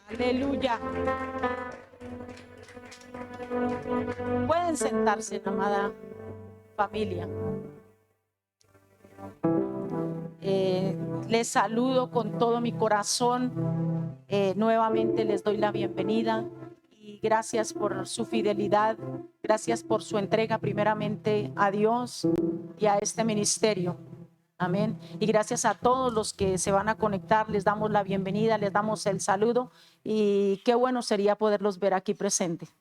Aleluya. Pueden sentarse, amada familia. Les saludo con todo mi corazón. Nuevamente les doy la bienvenida y gracias por su fidelidad. Gracias por su entrega primeramente a Dios y a este ministerio. Amén. Y gracias a todos los que se van a conectar, les damos la bienvenida, les damos el saludo y qué bueno sería poderlos ver aquí presentes.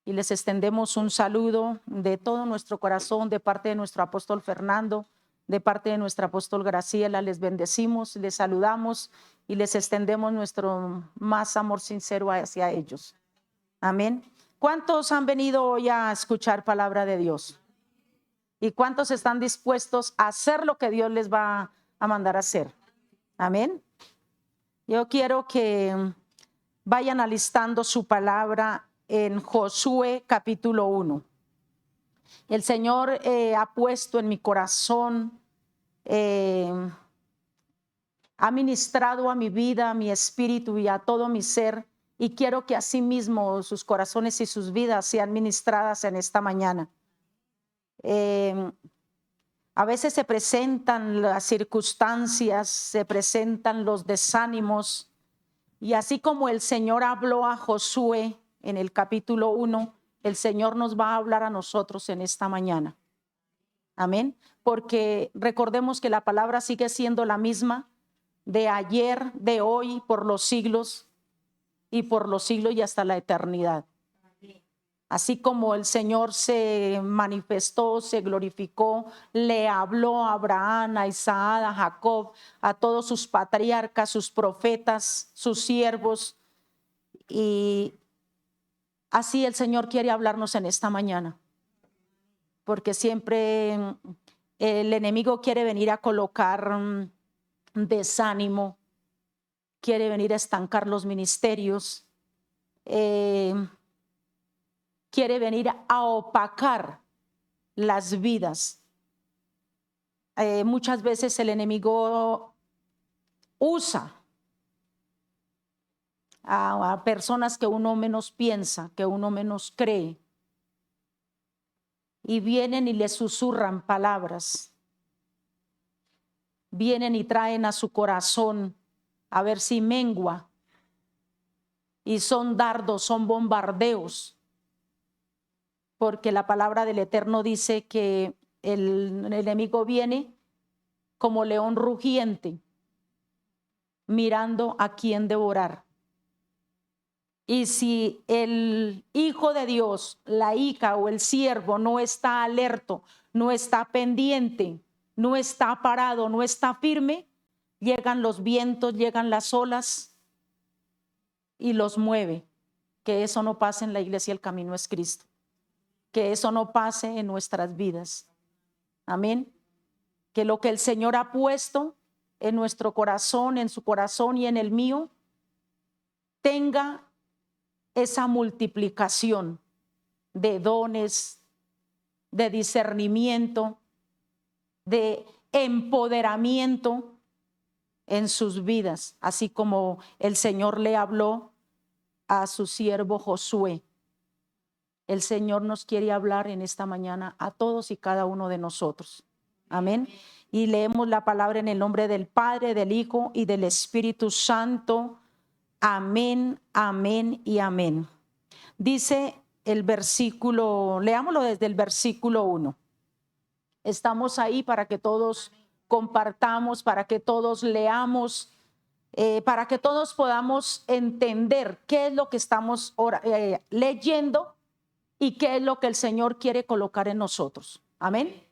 Y les extendemos un saludo de todo nuestro corazón, de parte de nuestro apóstol Fernando, de parte de nuestra apóstol Graciela. Les bendecimos, les saludamos y les extendemos nuestro más amor sincero hacia ellos. Amén. ¿Cuántos han venido hoy a escuchar palabra de Dios? ¿Y cuántos están dispuestos a hacer lo que Dios les va a mandar a hacer? Amén. Yo quiero que vayan alistando su palabra en Josué capítulo 1. El Señor ha puesto en mi corazón, ha ministrado a mi vida, a mi espíritu y a todo mi ser, y quiero que asimismo sus corazones y sus vidas sean ministradas en esta mañana. A veces se presentan las circunstancias, se presentan los desánimos, y así como el Señor habló a Josué en el capítulo 1, el Señor nos va a hablar a nosotros en esta mañana. Amén. Porque recordemos que la palabra sigue siendo la misma de ayer, de hoy, por los siglos y por los siglos y hasta la eternidad. Así como el Señor se manifestó, se glorificó, le habló a Abraham, a Isaac, a Jacob, a todos sus patriarcas, sus profetas, sus siervos. Y así el Señor quiere hablarnos en esta mañana. Porque siempre el enemigo quiere venir a colocar desánimo, quiere venir a estancar los ministerios. Quiere venir a opacar las vidas. Muchas veces el enemigo usa a personas que uno menos piensa, que uno menos cree, y vienen y le susurran palabras. Vienen y traen a su corazón a ver si mengua, y son dardos, son bombardeos. Porque la palabra del Eterno dice que el enemigo viene como león rugiente, mirando a quién devorar. Y si el hijo de Dios, la hija o el siervo no está alerto, no está pendiente, no está parado, no está firme, llegan los vientos, llegan las olas y los mueve. Que eso no pase en la iglesia, el camino es Cristo. Que eso no pase en nuestras vidas. Amén. Que lo que el Señor ha puesto en nuestro corazón, en su corazón y en el mío, tenga esa multiplicación de dones, de discernimiento, de empoderamiento en sus vidas, así como el Señor le habló a su siervo Josué. El Señor nos quiere hablar en esta mañana a todos y cada uno de nosotros. Amén. Y leemos la palabra en el nombre del Padre, del Hijo y del Espíritu Santo. Amén, amén y amén. Dice el versículo, leámoslo desde el versículo 1. Estamos ahí para que todos compartamos, para que todos leamos, para que todos podamos entender qué es lo que estamos leyendo y qué es lo que el Señor quiere colocar en nosotros. Amén.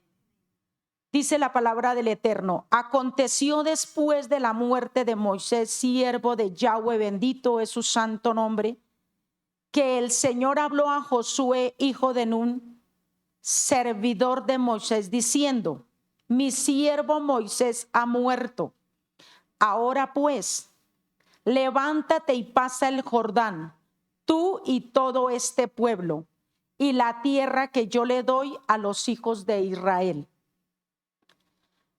Dice la palabra del Eterno: aconteció después de la muerte de Moisés, siervo de Yahweh, bendito es su santo nombre, que el Señor habló a Josué, hijo de Nun, servidor de Moisés, diciendo: mi siervo Moisés ha muerto. Ahora pues, levántate y pasa el Jordán, tú y todo este pueblo, y la tierra que yo le doy a los hijos de Israel.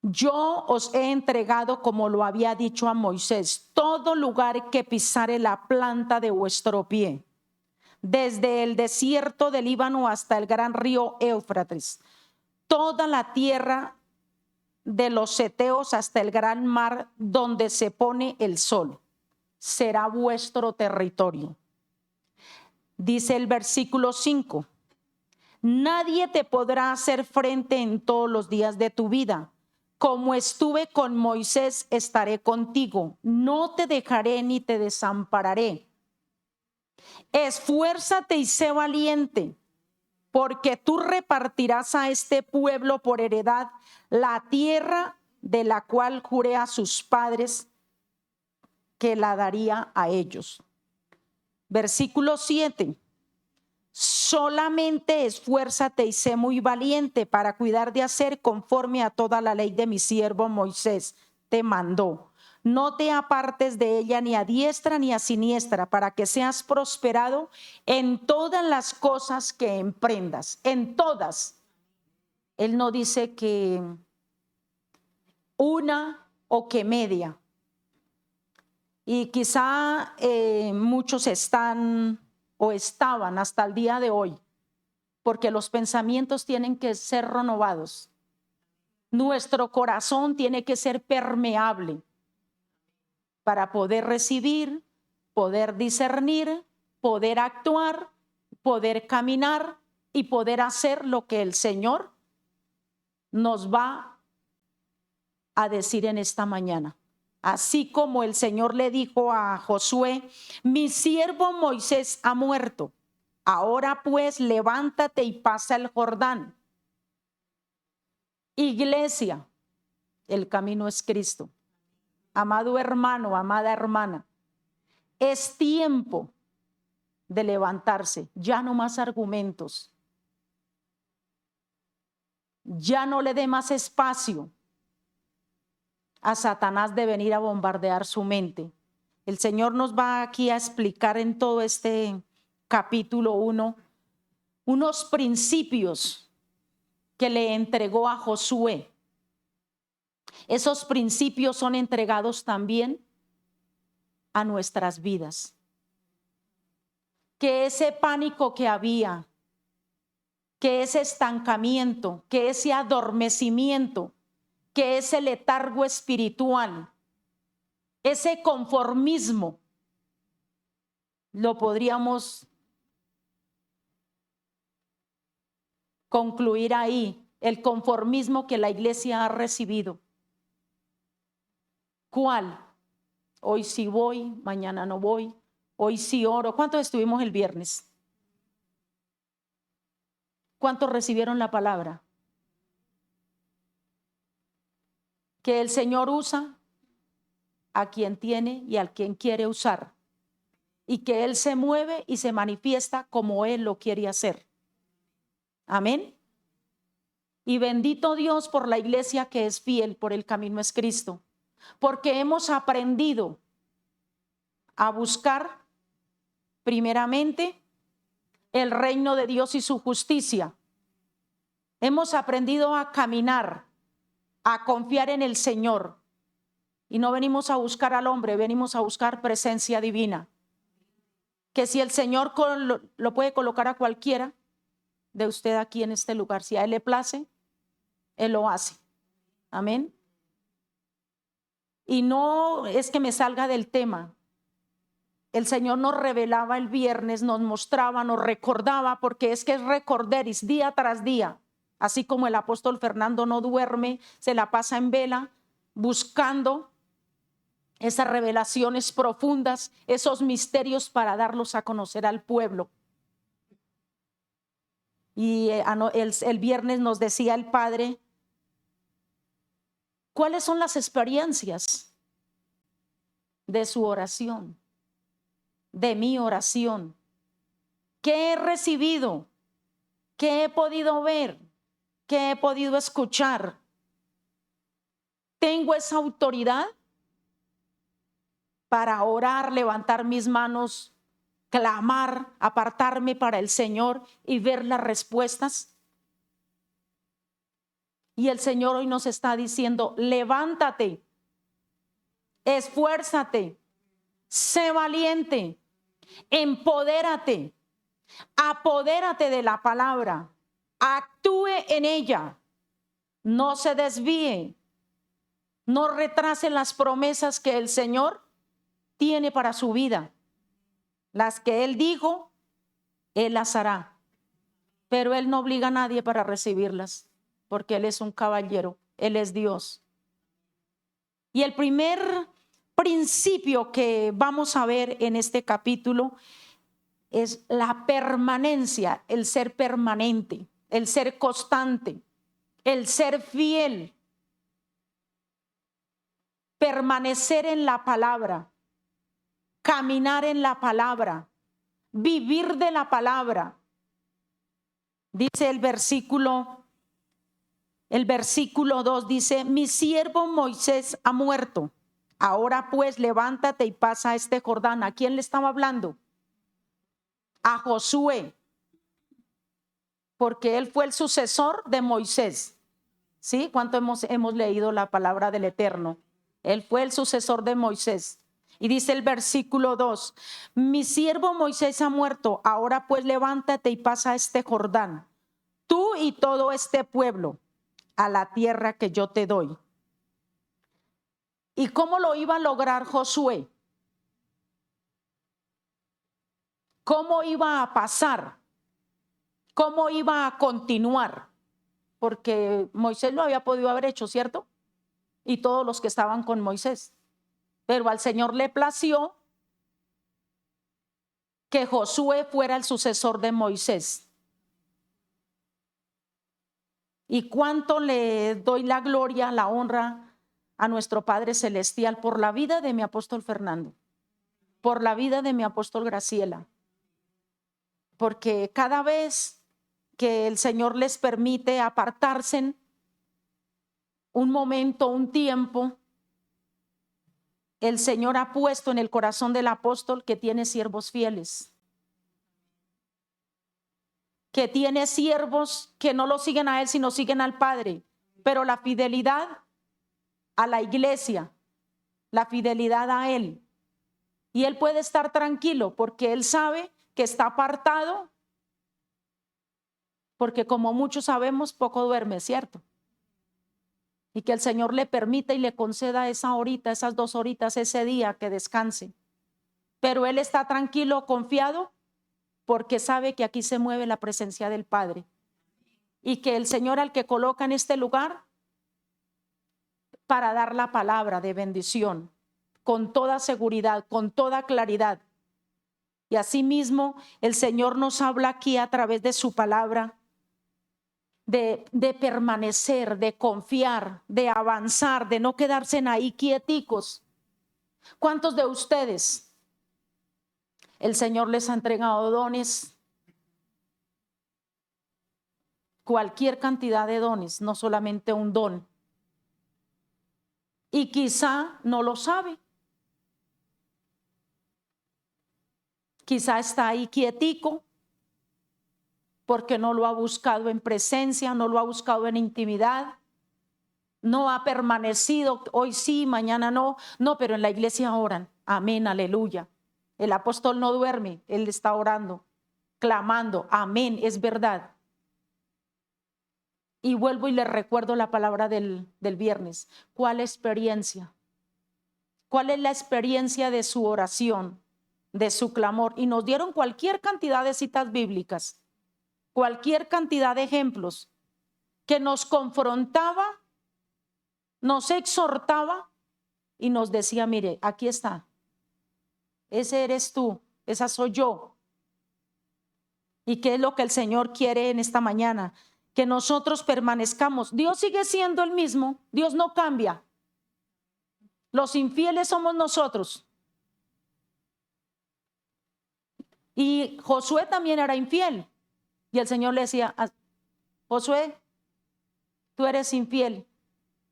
yo os he entregado, como lo había dicho a Moisés, todo lugar que pisare la planta de vuestro pie, desde el desierto del Líbano hasta el gran río Éufrates, toda la tierra de los heteos hasta el gran mar donde se pone el sol, será vuestro territorio. Dice el versículo 5, nadie te podrá hacer frente en todos los días de tu vida. Como estuve con Moisés, estaré contigo. No te dejaré ni te desampararé. Esfuérzate y sé valiente, porque tú repartirás a este pueblo por heredad la tierra de la cual juré a sus padres que la daría a ellos. Versículo 7. Solamente esfuérzate y sé muy valiente para cuidar de hacer conforme a toda la ley de mi siervo Moisés te mandó. No te apartes de ella ni a diestra ni a siniestra, para que seas prosperado en todas las cosas que emprendas, en todas. Él no dice que una o que media. Y quizá muchos están o estaban hasta el día de hoy, porque los pensamientos tienen que ser renovados. Nuestro corazón tiene que ser permeable para poder recibir, poder discernir, poder actuar, poder caminar y poder hacer lo que el Señor nos va a decir en esta mañana. Así como el Señor le dijo a Josué, mi siervo Moisés ha muerto. Ahora pues levántate y pasa el Jordán. Iglesia, el camino es Cristo. Amado hermano, amada hermana, es tiempo de levantarse. Ya no más argumentos. Ya no le dé más espacio a Satanás de venir a bombardear su mente. El Señor nos va aquí a explicar en todo este capítulo 1 unos principios que le entregó a Josué. Esos principios son entregados también a nuestras vidas. Que ese pánico que había, que ese estancamiento, que ese adormecimiento, que ese letargo espiritual, ese conformismo, lo podríamos concluir ahí, el conformismo que la iglesia ha recibido. ¿Cuál? Hoy sí voy, mañana no voy, hoy sí oro. ¿Cuántos estuvimos el viernes? ¿Cuántos recibieron la palabra? Que el Señor usa a quien tiene y al quien quiere usar, y que Él se mueve y se manifiesta como Él lo quiere hacer. Amén. Y bendito Dios por la iglesia que es fiel, por el camino es Cristo, porque hemos aprendido a buscar primeramente el reino de Dios y su justicia. Hemos aprendido a caminar, a confiar en el Señor. Y no venimos a buscar al hombre, venimos a buscar presencia divina. Que si el Señor lo puede colocar a cualquiera de usted aquí en este lugar, si a Él le place, Él lo hace. Amén. Y no es que me salga del tema. El Señor nos revelaba el viernes, nos mostraba, nos recordaba, porque es que es recorderis día tras día. Así como el apóstol Fernando no duerme, se la pasa en vela buscando esas revelaciones profundas, esos misterios para darlos a conocer al pueblo. Y el viernes nos decía el Padre, ¿cuáles son las experiencias de su oración, de mi oración? ¿Qué he recibido? ¿Qué he podido ver? ¿Qué he podido escuchar? ¿Tengo esa autoridad para orar, levantar mis manos, clamar, apartarme para el Señor y ver las respuestas? Y el Señor hoy nos está diciendo, levántate, esfuérzate, sé valiente, empodérate, apodérate de la palabra, actúe en ella, no se desvíe, no retrase las promesas que el Señor tiene para su vida. Las que Él dijo, Él las hará. Pero Él no obliga a nadie para recibirlas, porque Él es un caballero, Él es Dios. Y el primer principio que vamos a ver en este capítulo es la permanencia, el ser permanente, el ser constante, el ser fiel, permanecer en la palabra, caminar en la palabra, vivir de la palabra. Dice el versículo 2, dice, mi siervo Moisés ha muerto. Ahora pues levántate y pasa este Jordán. ¿A quién le estaba hablando? A Josué, porque él fue el sucesor de Moisés. ¿Sí? ¿Cuánto hemos leído la palabra del Eterno? Él fue el sucesor de Moisés. Y dice el versículo 2, mi siervo Moisés ha muerto, ahora pues levántate y pasa este Jordán, tú y todo este pueblo, a la tierra que yo te doy. ¿Y cómo lo iba a lograr Josué? ¿Cómo iba a pasar? ¿Cómo iba a continuar? Porque Moisés lo había podido haber hecho, ¿cierto? Y todos los que estaban con Moisés. Pero al Señor le plació que Josué fuera el sucesor de Moisés. Y cuánto le doy la gloria, la honra a nuestro Padre Celestial por la vida de mi apóstol Fernando, por la vida de mi apóstol Graciela, porque cada vez que el Señor les permite apartarse un momento, un tiempo, el Señor ha puesto en el corazón del apóstol que tiene siervos fieles, que tiene siervos que no lo siguen a él, sino siguen al Padre, pero la fidelidad a la iglesia, la fidelidad a él. Y él puede estar tranquilo porque él sabe que está apartado, porque como muchos sabemos, poco duerme, ¿cierto? Y que el Señor le permita y le conceda esa horita, esas 2 horitas, ese día que descanse. Pero él está tranquilo, confiado, porque sabe que aquí se mueve la presencia del Padre. Y que el Señor al que coloca en este lugar para dar la palabra de bendición, con toda seguridad, con toda claridad. Y asimismo, el Señor nos habla aquí a través de su palabra de permanecer, de confiar, de avanzar, de no quedarse ahí quieticos. ¿Cuántos de ustedes el Señor les ha entregado dones? Cualquier cantidad de dones, no solamente un don. Y quizá no lo sabe. Quizá está ahí quietico porque no lo ha buscado en presencia, no lo ha buscado en intimidad, no ha permanecido, hoy sí, mañana no, pero en la iglesia oran, amén, aleluya. El apóstol no duerme, él está orando, clamando, amén, es verdad. Y vuelvo y les recuerdo la palabra del viernes. ¿Cuál experiencia? ¿Cuál es la experiencia de su oración, de su clamor? Y nos dieron cualquier cantidad de citas bíblicas, cualquier cantidad de ejemplos que nos confrontaba, nos exhortaba y nos decía, mire, aquí está, ese eres tú, esa soy yo. ¿Y qué es lo que el Señor quiere en esta mañana? Que nosotros permanezcamos. Dios sigue siendo el mismo, Dios no cambia. Los infieles somos nosotros. Y Josué también era infiel. Y el Señor le decía, Josué, tú eres infiel,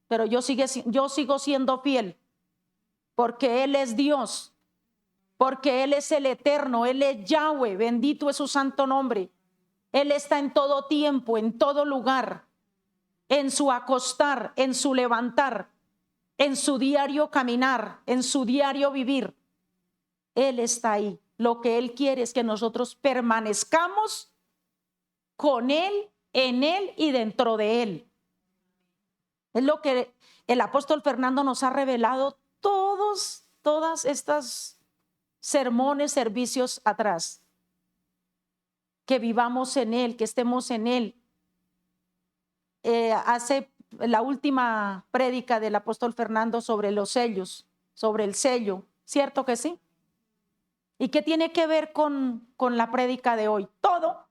pero yo sigo siendo fiel, porque Él es Dios, porque Él es el Eterno, Él es Yahweh, bendito es su santo nombre. Él está en todo tiempo, en todo lugar. en su acostar, en su levantar, en su diario caminar, en su diario vivir. Él está ahí. Lo que Él quiere es que nosotros permanezcamos con Él, en Él y dentro de Él. Es lo que el apóstol Fernando nos ha revelado todas estas sermones, servicios atrás. Que vivamos en Él, que estemos en Él. Hace la última prédica del apóstol Fernando sobre los sellos, sobre el sello, ¿cierto que sí? ¿Y qué tiene que ver con la prédica de hoy? Todo.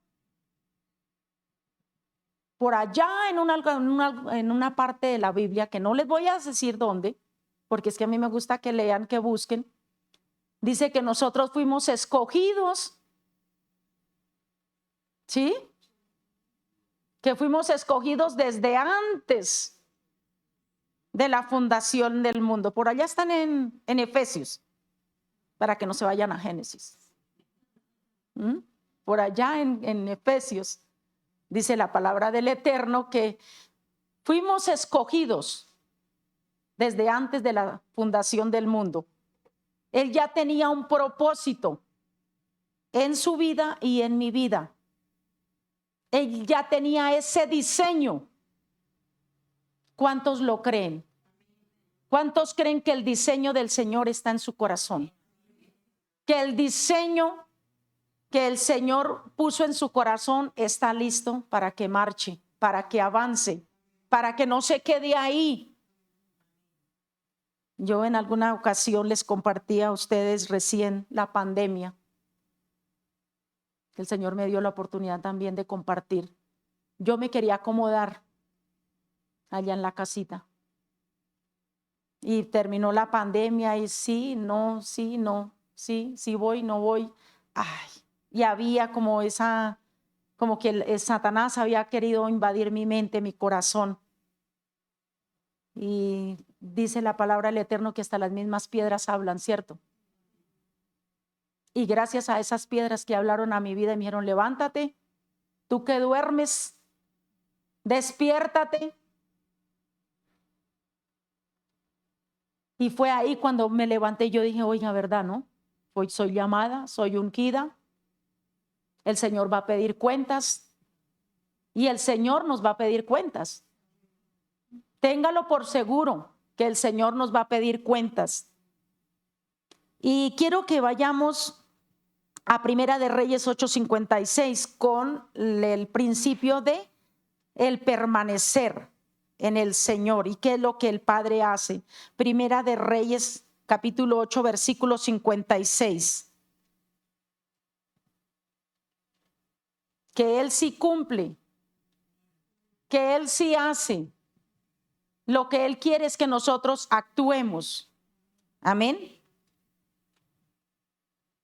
Por allá en una parte de la Biblia, que no les voy a decir dónde, porque es que a mí me gusta que lean, que busquen, dice que nosotros fuimos escogidos, ¿sí? Que fuimos escogidos desde antes de la fundación del mundo. Por allá están en Efesios, para que no se vayan a Génesis. Por allá en Efesios dice la palabra del Eterno que fuimos escogidos desde antes de la fundación del mundo. Él ya tenía un propósito en su vida y en mi vida. Él ya tenía ese diseño. ¿Cuántos lo creen? ¿Cuántos creen que el diseño del Señor está en su corazón? Que el diseño que el Señor puso en su corazón está listo para que marche, para que avance, para que no se quede ahí. Yo en alguna ocasión les compartí a ustedes recién la pandemia. El Señor me dio la oportunidad también de compartir. Yo me quería acomodar allá en la casita. Y terminó la pandemia y sí, no, sí, no, sí, sí voy, no voy. Ay, y había como que el Satanás había querido invadir mi mente, mi corazón. Y dice la palabra del Eterno que hasta las mismas piedras hablan, ¿cierto? Y gracias a esas piedras que hablaron a mi vida y me dijeron, levántate, tú que duermes, despiértate. Y fue ahí cuando me levanté y yo dije, oiga, ¿verdad, no? Hoy soy llamada, soy ungida. El Señor va a pedir cuentas y el Señor nos va a pedir cuentas. Téngalo por seguro que el Señor nos va a pedir cuentas. Y quiero que vayamos a Primera de Reyes 8:56 con el principio de el permanecer en el Señor y qué es lo que el Padre hace. Primera de Reyes capítulo 8 versículo 56. Que Él sí cumple, que Él sí hace. Lo que Él quiere es que nosotros actuemos. Amén.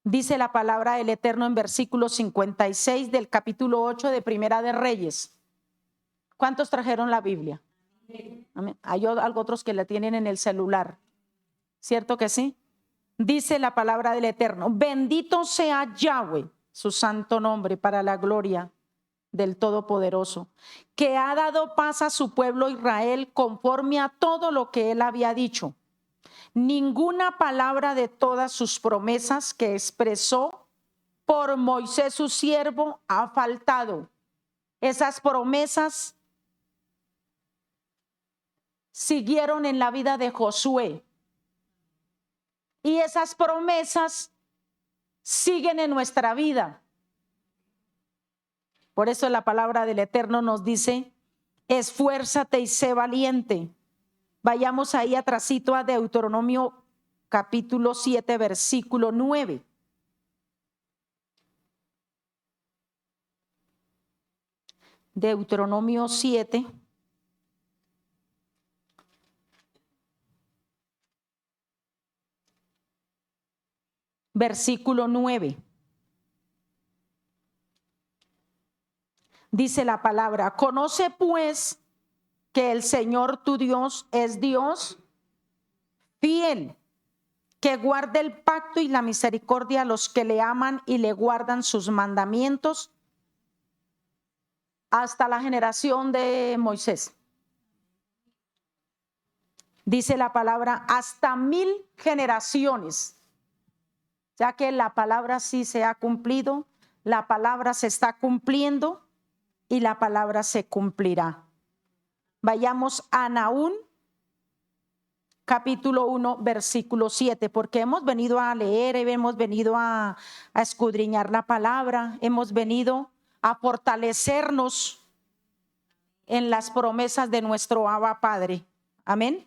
Dice la palabra del Eterno en versículo 56 del capítulo 8 de Primera de Reyes. ¿Cuántos trajeron la Biblia? Amén. Hay otros que la tienen en el celular. ¿Cierto que sí? Dice la palabra del Eterno. Bendito sea Yahweh, su santo nombre, para la gloria del Todopoderoso, que ha dado paz a su pueblo Israel conforme a todo lo que él había dicho. Ninguna palabra de todas sus promesas que expresó por Moisés su siervo ha faltado. Esas promesas siguieron en la vida de Josué y esas promesas siguen en nuestra vida. Por eso la palabra del Eterno nos dice, esfuérzate y sé valiente. Vayamos ahí atrasito a Deuteronomio capítulo 7, versículo 9. Deuteronomio 7. Versículo 9. Dice la palabra, conoce pues que el Señor tu Dios es Dios fiel, que guarda el pacto y la misericordia a los que le aman y le guardan sus mandamientos hasta la generación de Moisés. Dice la palabra hasta 1000 generaciones. Ya que la palabra sí se ha cumplido, la palabra se está cumpliendo y la palabra se cumplirá. Vayamos a Nahum, capítulo 1, versículo 7, porque hemos venido a leer, hemos venido a escudriñar la palabra, hemos venido a fortalecernos en las promesas de nuestro Abba Padre. Amén.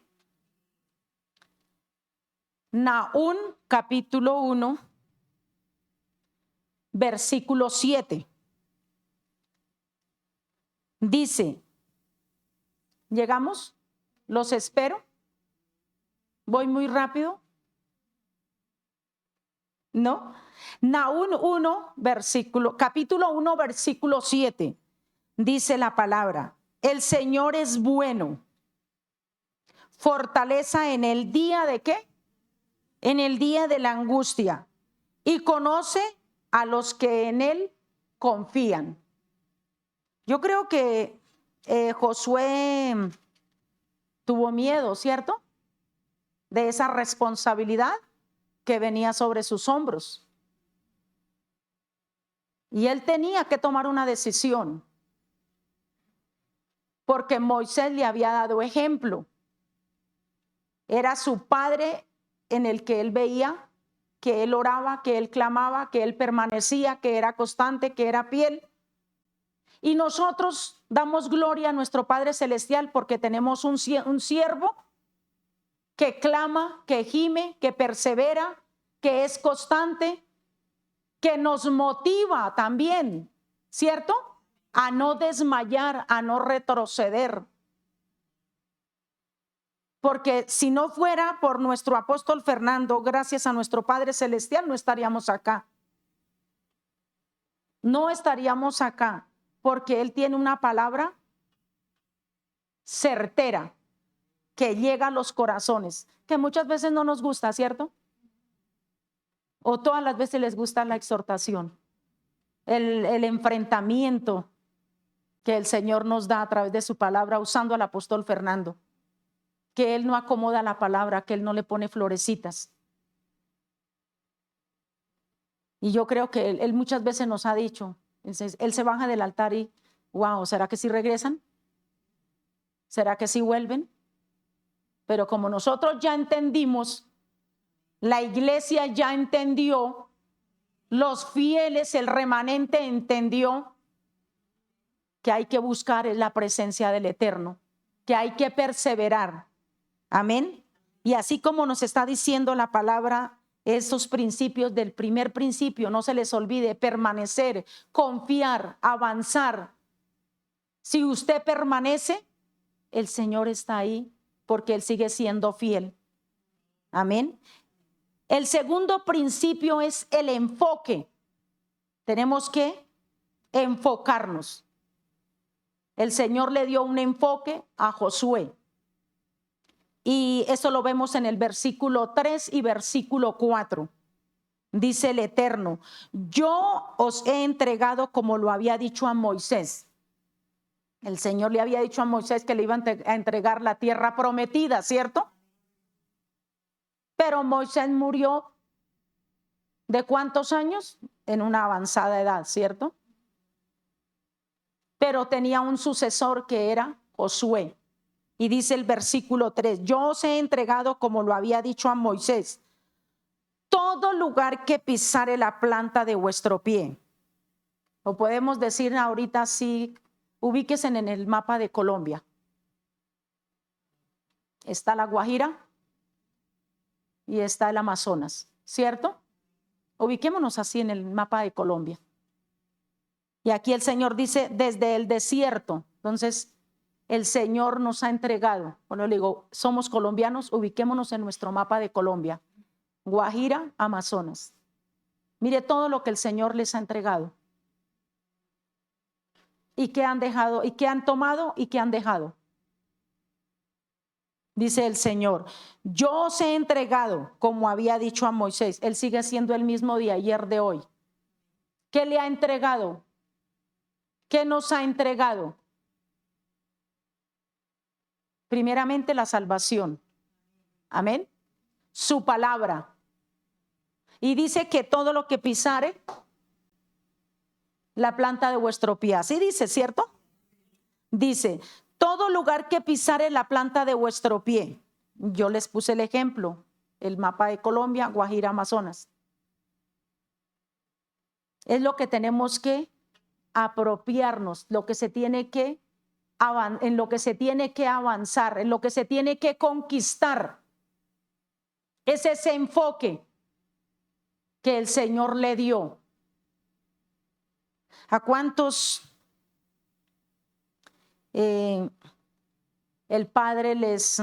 Nahum, capítulo 1, versículo 7. Dice, ¿llegamos? ¿Los espero? ¿Voy muy rápido? ¿No? Nahum 1, capítulo 1, versículo 7. Dice la palabra, el Señor es bueno, fortaleza en el día de ¿qué? En el día de la angustia, y conoce a los que en él confían. Yo creo que Josué tuvo miedo, ¿cierto? De esa responsabilidad que venía sobre sus hombros. Y él tenía que tomar una decisión, porque Moisés le había dado ejemplo. Era su padre en el que él veía que él oraba, que él clamaba, que él permanecía, que era constante, que era fiel. Y nosotros damos gloria a nuestro Padre Celestial porque tenemos un siervo que clama, que gime, que persevera, que es constante, que nos motiva también, ¿cierto? A no desmayar, a no retroceder. Porque si no fuera por nuestro apóstol Fernando, gracias a nuestro Padre Celestial, no estaríamos acá. No estaríamos acá, porque él tiene una palabra certera que llega a los corazones, que muchas veces no nos gusta, ¿cierto? O todas las veces les gusta la exhortación, el enfrentamiento que el Señor nos da a través de su palabra usando al apóstol Fernando, que él no acomoda la palabra, que él no le pone florecitas. Y yo creo que él muchas veces nos ha dicho, él se baja del altar y, wow, ¿será que sí regresan? ¿Será que sí vuelven? Pero como nosotros ya entendimos, la iglesia ya entendió, los fieles, el remanente entendió que hay que buscar la presencia del Eterno, que hay que perseverar. Amén. Y así como nos está diciendo la palabra, esos principios del primer principio, no se les olvide permanecer, confiar, avanzar. Si usted permanece, el Señor está ahí porque Él sigue siendo fiel. Amén. El segundo principio es el enfoque. Tenemos que enfocarnos. El Señor le dio un enfoque a Josué. Y eso lo vemos en el versículo 3 y versículo 4. Dice el Eterno, yo os he entregado como lo había dicho a Moisés. El Señor le había dicho a Moisés que le iba a entregar la tierra prometida, ¿cierto? Pero Moisés murió ¿de cuántos años? En una avanzada edad, ¿cierto? Pero tenía un sucesor que era Josué. Y dice el versículo 3, yo os he entregado como lo había dicho a Moisés, todo lugar que pisare la planta de vuestro pie. Lo podemos decir ahorita así, ubíquense en el mapa de Colombia. Está la Guajira y está el Amazonas, ¿cierto? Ubiquémonos así en el mapa de Colombia. Y aquí el Señor dice desde el desierto. Entonces el Señor nos ha entregado. Bueno, le digo, somos colombianos, ubiquémonos en nuestro mapa de Colombia. Guajira, Amazonas. Mire todo lo que el Señor les ha entregado. ¿Y qué han dejado? ¿Y qué han tomado? ¿Y qué han dejado? Dice el Señor, yo os he entregado, como había dicho a Moisés. Él sigue siendo el mismo de ayer, de hoy. ¿Qué le ha entregado? ¿Qué nos ha entregado? Primeramente la salvación. Amén. Su palabra. Y dice que todo lo que pisare la planta de vuestro pie. Así dice, ¿cierto? Dice, todo lugar que pisare la planta de vuestro pie. Yo les puse el ejemplo, el mapa de Colombia, Guajira, Amazonas. Es lo que tenemos que apropiarnos, lo que se tiene que en lo que se tiene que avanzar, en lo que se tiene que conquistar. Es ese enfoque que el Señor le dio. ¿A cuántos el Padre les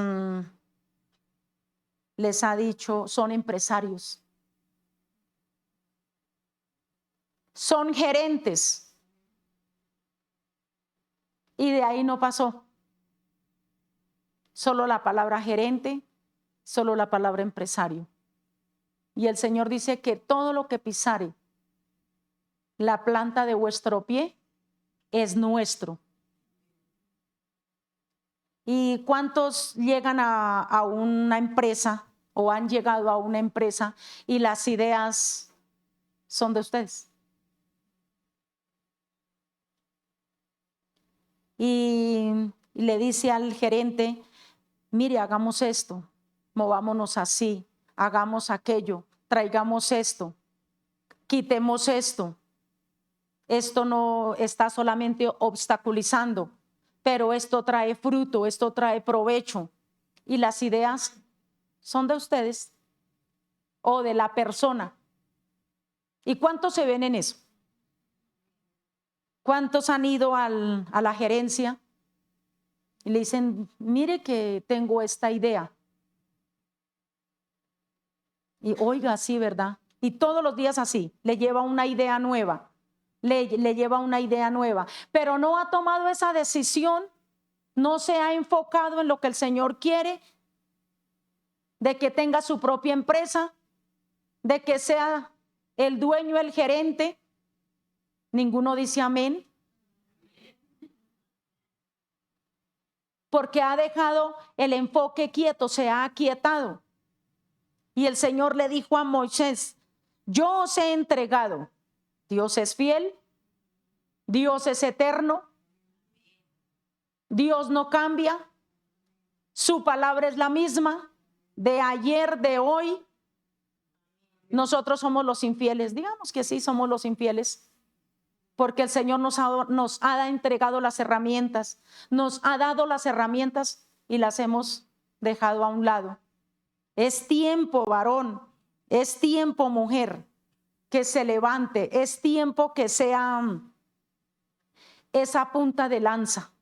ha dicho, son empresarios, son gerentes? Y de ahí no pasó. Solo la palabra gerente, solo la palabra empresario. Y el Señor dice que todo lo que pisare la planta de vuestro pie es nuestro. ¿Y cuántos llegan a una empresa o han llegado a una empresa y las ideas son de ustedes? Y le dice al gerente, mire, hagamos esto, movámonos así, hagamos aquello, traigamos esto, quitemos esto. Esto no está solamente obstaculizando, pero esto trae fruto, esto trae provecho. Y las ideas son de ustedes o de la persona. ¿Y cuántos se ven en eso? ¿Cuántos han ido a la gerencia y le dicen, mire que tengo esta idea? Y oiga, sí, ¿verdad? Y todos los días así, le lleva una idea nueva, le lleva una idea nueva, pero no ha tomado esa decisión, no se ha enfocado en lo que el Señor quiere, de que tenga su propia empresa, de que sea el dueño, el gerente. Ninguno dice amén. Porque ha dejado el enfoque quieto, se ha aquietado. Y el Señor le dijo a Moisés, yo os he entregado. Dios es fiel, Dios es eterno, Dios no cambia, su palabra es la misma, de ayer, de hoy. Nosotros somos los infieles, digamos que sí, somos los infieles. Porque el Señor nos ha entregado las herramientas, nos ha dado las herramientas y las hemos dejado a un lado. Es tiempo, varón, es tiempo, mujer, que se levante, es tiempo que sea esa punta de lanza,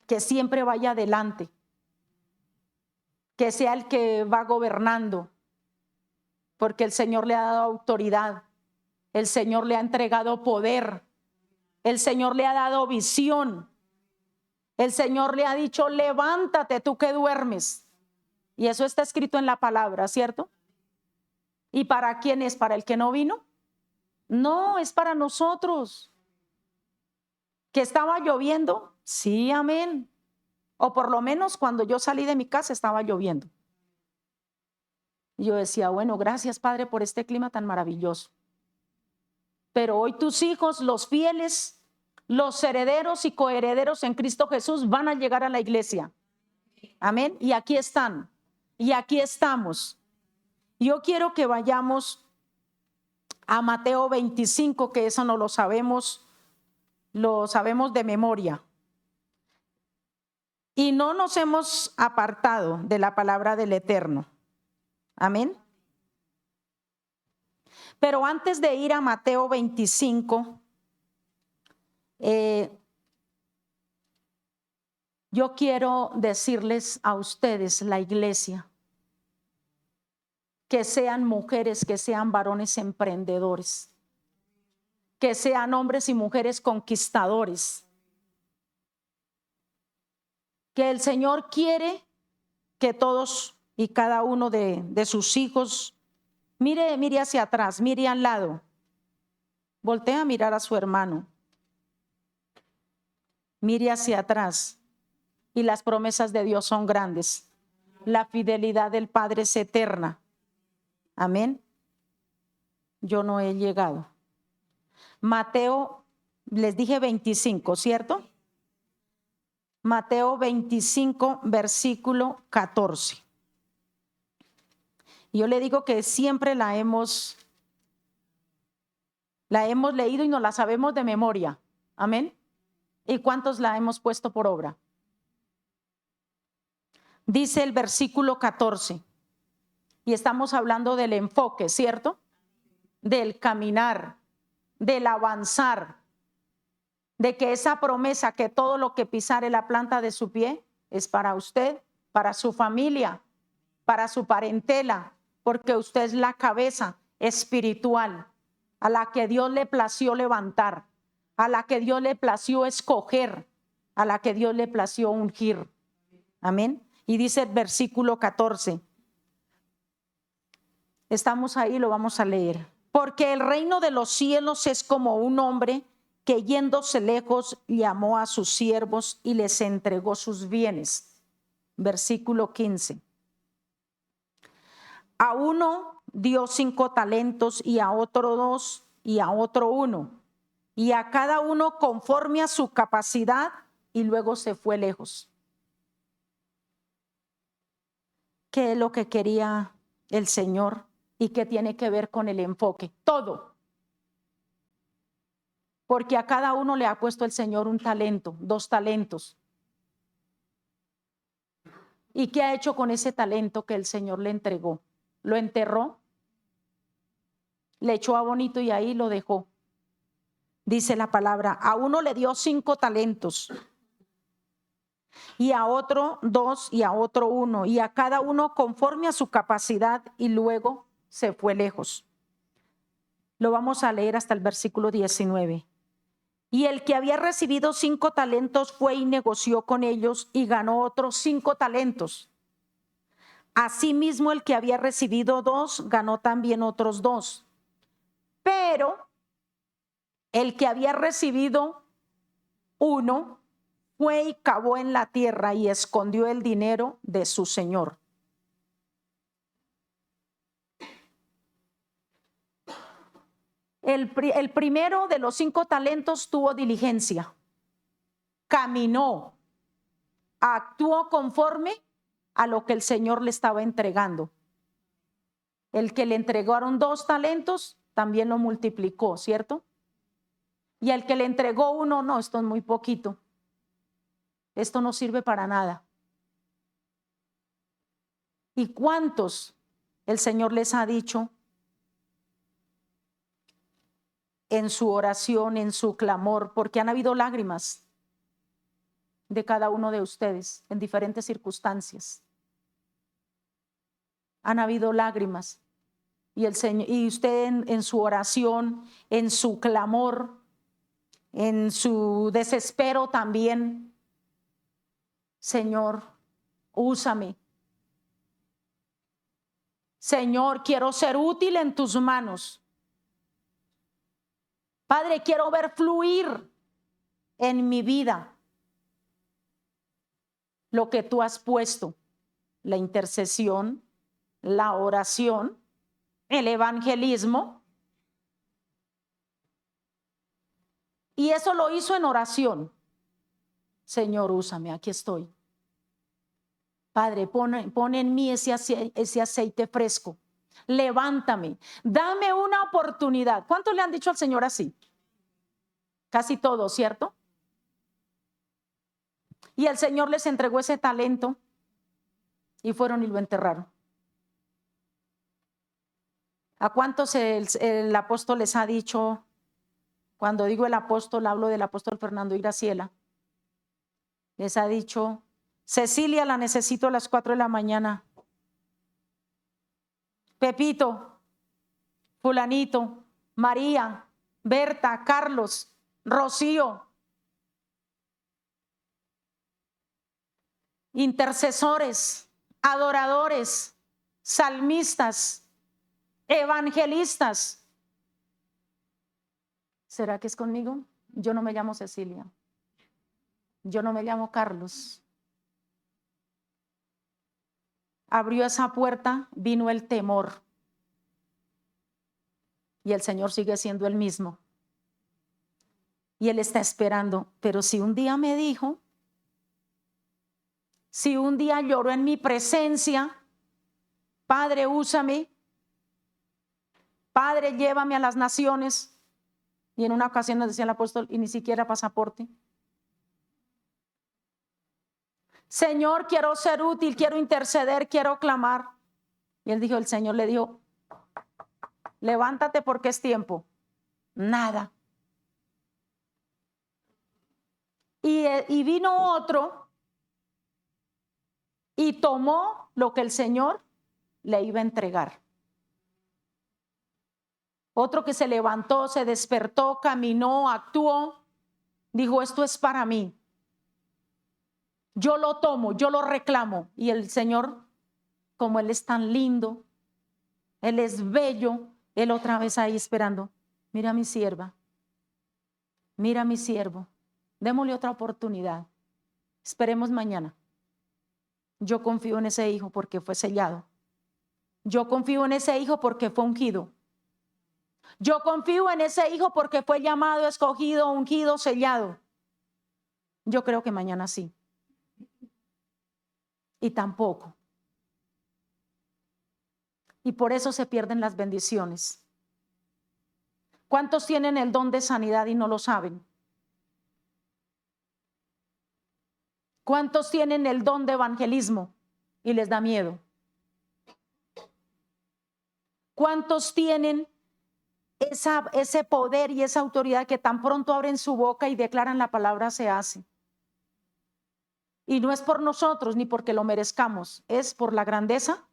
que siempre vaya adelante, que sea el que va gobernando, porque el Señor le ha dado autoridad. El Señor le ha entregado poder. El Señor le ha dado visión. El Señor le ha dicho, levántate tú que duermes. Y eso está escrito en la palabra, ¿cierto? ¿Y para quién es? ¿Para el que no vino? No, es para nosotros. ¿Que estaba lloviendo? Sí, amén. O por lo menos cuando yo salí de mi casa estaba lloviendo. Y yo decía, bueno, gracias Padre por este clima tan maravilloso. Pero hoy tus hijos, los fieles, los herederos y coherederos en Cristo Jesús van a llegar a la iglesia. Amén. Y aquí están. Y aquí estamos. Yo quiero que vayamos a Mateo 25, que eso no lo sabemos de memoria. Y no nos hemos apartado de la palabra del Eterno. Amén. Pero antes de ir a Mateo 25, yo quiero decirles a ustedes, la iglesia, que sean mujeres, que sean varones emprendedores, que sean hombres y mujeres conquistadores, que el Señor quiere que todos y cada uno de sus hijos mire hacia atrás, mire al lado, voltea a mirar a su hermano, mire hacia atrás, y las promesas de Dios son grandes. La fidelidad del Padre es eterna. Amén. Yo no he llegado. Mateo, les dije 25, ¿cierto? Mateo 25, versículo 14. Yo le digo que siempre la hemos leído y nos la sabemos de memoria. Amén. ¿Y cuántos la hemos puesto por obra? Dice el versículo 14. Y estamos hablando del enfoque, ¿cierto? Del caminar, del avanzar, de que esa promesa que todo lo que pisare la planta de su pie es para usted, para su familia, para su parentela, porque usted es la cabeza espiritual a la que Dios le plació levantar, a la que Dios le plació escoger, a la que Dios le plació ungir. Amén. Y dice el versículo 14. Estamos ahí, lo vamos a leer. Porque el reino de los cielos es como un hombre que yéndose lejos llamó a sus siervos y les entregó sus bienes. Versículo 15. A uno dio 5 talentos y a otro 2 y a otro 1. Y a cada uno conforme a su capacidad, y luego se fue lejos. ¿Qué es lo que quería el Señor y qué tiene que ver con el enfoque? Todo. Porque a cada uno le ha puesto el Señor un talento, 2 talentos. ¿Y qué ha hecho con ese talento que el Señor le entregó? ¿Lo enterró? ¿Le echó a bonito y ahí lo dejó? Dice la palabra, a uno le dio 5 talentos, y a otro 2 y a otro 1, y a cada uno conforme a su capacidad, y luego se fue lejos. Lo vamos a leer hasta el versículo 19. Y el que había recibido 5 talentos fue y negoció con ellos y ganó otros 5 talentos. Asimismo, el que había recibido 2 ganó también otros 2. Pero el que había recibido 1 fue y cavó en la tierra y escondió el dinero de su señor. El primero de los 5 talentos tuvo diligencia, caminó, actuó conforme a lo que el Señor le estaba entregando. El que le entregaron 2 talentos también lo multiplicó, ¿cierto? Y al que le entregó 1, no, esto es muy poquito. Esto no sirve para nada. ¿Y cuántos el Señor les ha dicho en su oración, en su clamor? Porque han habido lágrimas de cada uno de ustedes en diferentes circunstancias. Han habido lágrimas. Y el Señor, y usted en su oración, en su clamor, en su desespero también, Señor, úsame. Señor, quiero ser útil en tus manos. Padre, quiero ver fluir en mi vida lo que tú has puesto, la intercesión, la oración, el evangelismo. Y eso lo hizo en oración. Señor, úsame, aquí estoy. Padre, pon en mí ese aceite fresco. Levántame, dame una oportunidad. ¿Cuántos le han dicho al Señor así? Casi todos, ¿cierto? Y el Señor les entregó ese talento y fueron y lo enterraron. ¿A cuántos el apóstol les ha dicho? Cuando digo el apóstol, hablo del apóstol Fernando y Graciela. Les ha dicho, Cecilia, la necesito a las 4 de la mañana. Pepito, fulanito, María, Berta, Carlos, Rocío. Intercesores, adoradores, salmistas, evangelistas. ¿Será que es conmigo? Yo no me llamo Cecilia. Yo no me llamo Carlos. abrió esa puerta, vino el temor. Y el Señor sigue siendo el mismo. Y Él está esperando. Pero si un día me dijo, si un día lloró en mi presencia, Padre, úsame, Padre, llévame a las naciones. Y en una ocasión nos decía el apóstol, y ni siquiera pasaporte. Señor, quiero ser útil, quiero interceder, quiero clamar. Y él dijo, el Señor le dijo, levántate porque es tiempo. Nada. Y vino otro y tomó lo que el Señor le iba a entregar. Otro que se levantó, se despertó, caminó, actuó, dijo, esto es para mí. Yo lo tomo, yo lo reclamo. Y el Señor, como Él es tan lindo, Él es bello, Él otra vez ahí esperando. Mira a mi sierva, mira a mi siervo, démosle otra oportunidad. Esperemos mañana. Yo confío en ese hijo porque fue sellado. Yo confío en ese hijo porque fue ungido. Yo confío en ese hijo porque fue llamado, escogido, ungido, sellado. Yo creo que mañana sí. Y tampoco. Y por eso se pierden las bendiciones. ¿Cuántos tienen el don de sanidad y no lo saben? ¿Cuántos tienen el don de evangelismo y les da miedo? ¿Cuántos tienen ese poder y esa autoridad que tan pronto abren su boca y declaran la palabra se hace? Y no es por nosotros ni porque lo merezcamos, es por la grandeza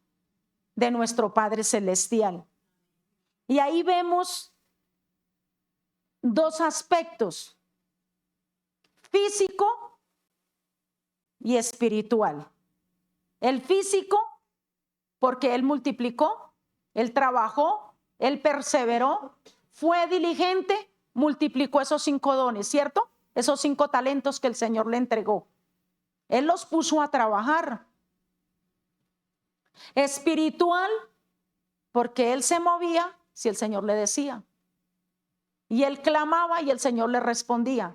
de nuestro Padre Celestial. Y ahí vemos dos aspectos, físico y espiritual. El físico, porque Él multiplicó, Él trabajó, Él perseveró, fue diligente, multiplicó esos 5 dones, ¿cierto? Esos 5 talentos que el Señor le entregó. Él los puso a trabajar. Espiritual, porque Él se movía si el Señor le decía. Y Él clamaba y el Señor le respondía.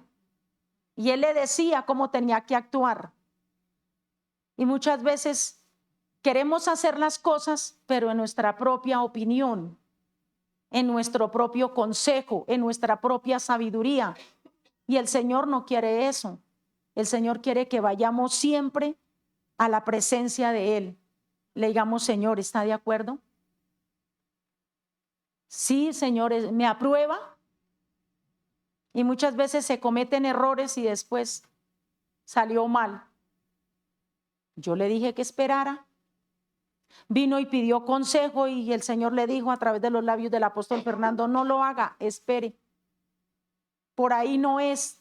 Y Él le decía cómo tenía que actuar. Y muchas veces queremos hacer las cosas, pero en nuestra propia opinión, en nuestro propio consejo, en nuestra propia sabiduría. Y el Señor no quiere eso. El Señor quiere que vayamos siempre a la presencia de Él. Le digamos, Señor, ¿está de acuerdo? Sí, Señor, me aprueba. Y muchas veces se cometen errores y después salió mal. Yo le dije que esperara. Vino y pidió consejo y el Señor le dijo a través de los labios del apóstol Fernando, no lo haga, espere. Por ahí no es.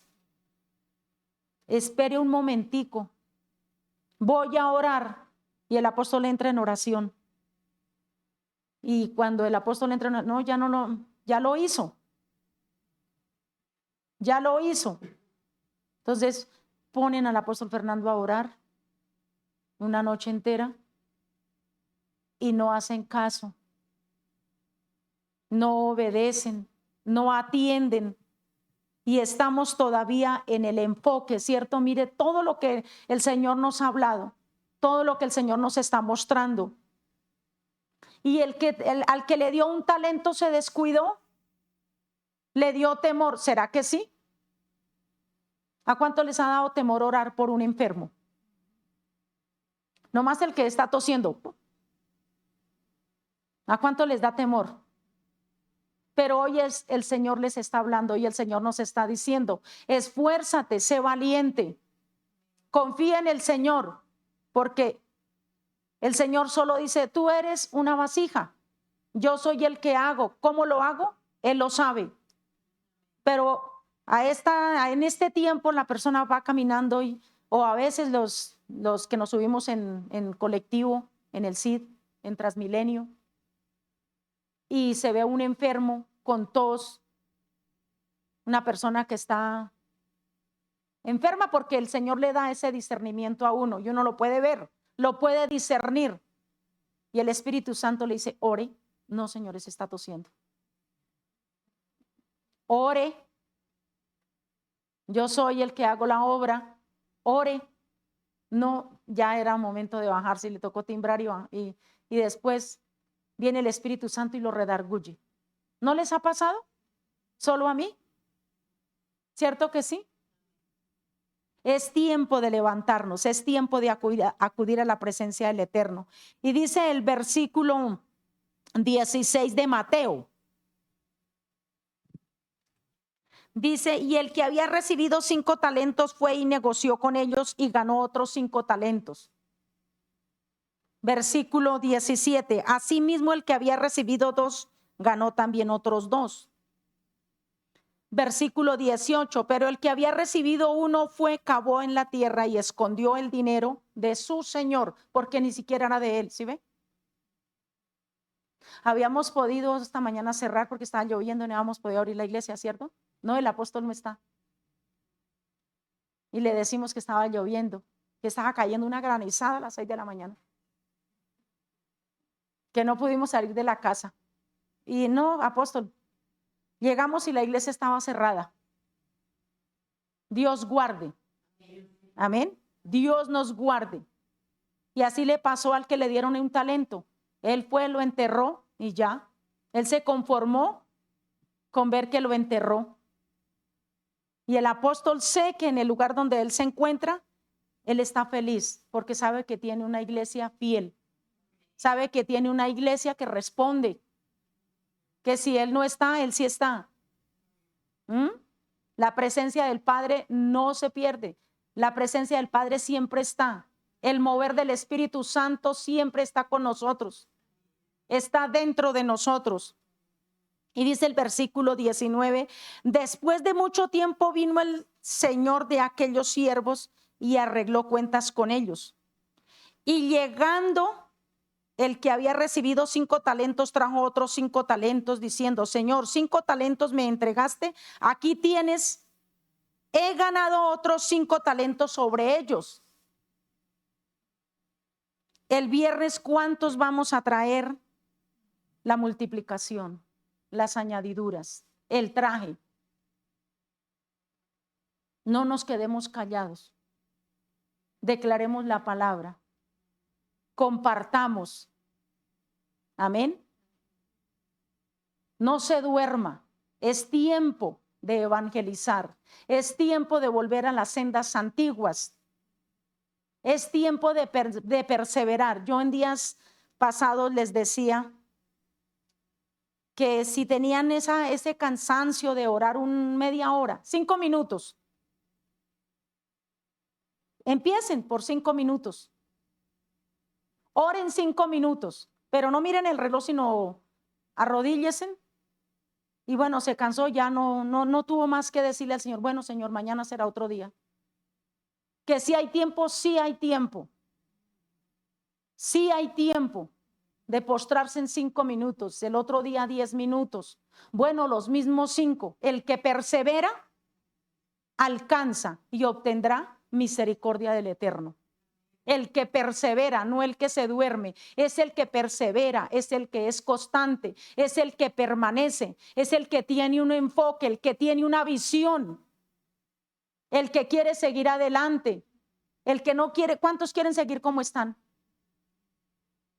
Espere un momentico. Voy a orar. Y el apóstol entra en oración. Y cuando el apóstol entra en oración, no, ya lo hizo. Ya lo hizo. Entonces ponen al apóstol Fernando a orar una noche entera y no hacen caso. No obedecen, no atienden. Y estamos todavía en el enfoque, ¿cierto? Mire todo lo que el Señor nos ha hablado, todo lo que el Señor nos está mostrando. Y al que le dio un talento se descuidó, le dio temor. ¿Será que sí? ¿A cuánto les ha dado temor orar por un enfermo? Nomás el que está tosiendo. ¿A cuánto les da temor? Pero hoy el Señor les está hablando y el Señor nos está diciendo, esfuérzate, sé valiente, confía en el Señor, porque el Señor solo dice, tú eres una vasija, yo soy el que hago. ¿Cómo lo hago? Él lo sabe. Pero en este tiempo la persona va caminando o a veces los que nos subimos en colectivo, en el CID, en Transmilenio, y se ve un enfermo con tos, una persona que está enferma porque el Señor le da ese discernimiento a uno y uno lo puede ver, lo puede discernir. Y el Espíritu Santo le dice, ore. No, señores, está tosiendo. Ore. Yo soy el que hago la obra. Ore. No, ya era momento de bajarse y le tocó timbrar y después viene el Espíritu Santo y lo redarguye. ¿No les ha pasado? ¿Solo a mí? ¿Cierto que sí? Es tiempo de levantarnos, es tiempo de acudir a la presencia del Eterno. Y dice el versículo 16 de Mateo. Dice, y el que había recibido 5 talentos fue y negoció con ellos y ganó otros 5 talentos. Versículo 17, asimismo el que había recibido 2 ganó también otros 2. Versículo 18, pero el que había recibido 1 fue, cavó en la tierra y escondió el dinero de su señor, porque ni siquiera era de él, ¿sí ve? Habíamos podido esta mañana cerrar porque estaba lloviendo y no habíamos podido abrir la iglesia, ¿cierto? No, el apóstol no está. Y le decimos que estaba lloviendo, que estaba cayendo una granizada a las 6 de la mañana. Que no pudimos salir de la casa. Y no, apóstol, llegamos y la iglesia estaba cerrada. Dios guarde. Amén. Dios nos guarde. Y así le pasó al que le dieron un talento. Él fue, lo enterró y ya. Él se conformó con ver que lo enterró. Y el apóstol sé que en el lugar donde él se encuentra, él está feliz porque sabe que tiene una iglesia fiel. Sabe que tiene una iglesia que responde. Que si él no está, él sí está. La presencia del Padre no se pierde. La presencia del Padre siempre está. El mover del Espíritu Santo siempre está con nosotros. Está dentro de nosotros. Y dice el versículo 19, después de mucho tiempo vino el Señor de aquellos siervos y arregló cuentas con ellos. Y llegando el que había recibido 5 talentos trajo otros 5 talentos diciendo, Señor, 5 talentos me entregaste, aquí tienes, he ganado otros 5 talentos sobre ellos. El viernes, ¿cuántos vamos a traer? La multiplicación, las añadiduras, el traje. No nos quedemos callados. Declaremos la palabra. Compartamos. Amén. No se duerma. Es tiempo de evangelizar. Es tiempo de volver a las sendas antiguas. Es tiempo de perseverar. Yo en días pasados les decía que si tenían ese cansancio de orar media hora, 5 minutos, empiecen por 5 minutos. Oren 5 minutos, pero no miren el reloj, sino arrodíllesen. Y bueno, se cansó, ya no tuvo más que decirle al Señor, bueno, Señor, mañana será otro día. Que si hay tiempo, sí hay tiempo. Sí hay tiempo de postrarse en 5 minutos, el otro día 10 minutos. Bueno, los mismos 5. El que persevera, alcanza y obtendrá misericordia del Eterno. El que persevera, no el que se duerme, es el que persevera, es el que es constante, es el que permanece, es el que tiene un enfoque, el que tiene una visión, el que quiere seguir adelante, el que no quiere. ¿Cuántos quieren seguir como están?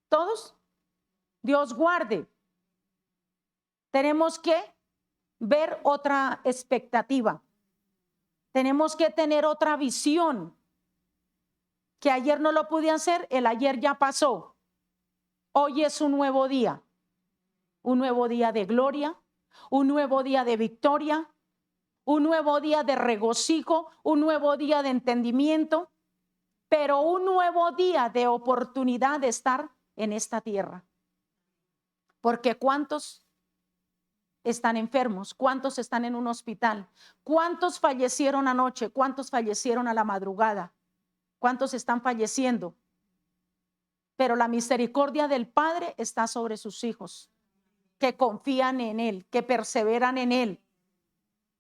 ¿Todos? Dios guarde. Tenemos que ver otra expectativa. Tenemos que tener otra visión. Que ayer no lo pude hacer, el ayer ya pasó. Hoy es un nuevo día de gloria, un nuevo día de victoria, un nuevo día de regocijo, un nuevo día de entendimiento, pero un nuevo día de oportunidad de estar en esta tierra. Porque ¿cuántos están enfermos? ¿Cuántos están en un hospital? ¿Cuántos fallecieron anoche? ¿Cuántos fallecieron a la madrugada? ¿Cuántos están falleciendo? Pero la misericordia del Padre está sobre sus hijos, que confían en Él, que perseveran en Él.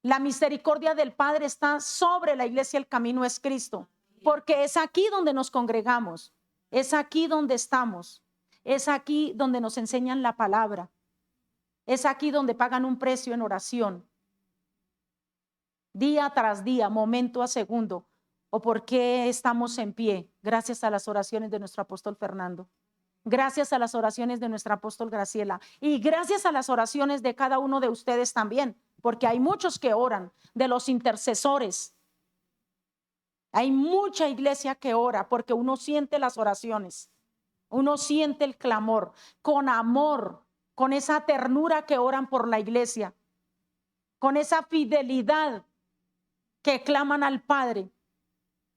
La misericordia del Padre está sobre la iglesia. El camino es Cristo, porque es aquí donde nos congregamos, es aquí donde estamos, es aquí donde nos enseñan la palabra. Es aquí donde pagan un precio en oración. Día tras día, momento a segundo. ¿O por qué estamos en pie? Gracias a las oraciones de nuestro apóstol Fernando. Gracias a las oraciones de nuestra apóstol Graciela. Y gracias a las oraciones de cada uno de ustedes también. Porque hay muchos que oran, de los intercesores. Hay mucha iglesia que ora porque uno siente las oraciones. Uno siente el clamor con amor, con esa ternura que oran por la iglesia, con esa fidelidad que claman al Padre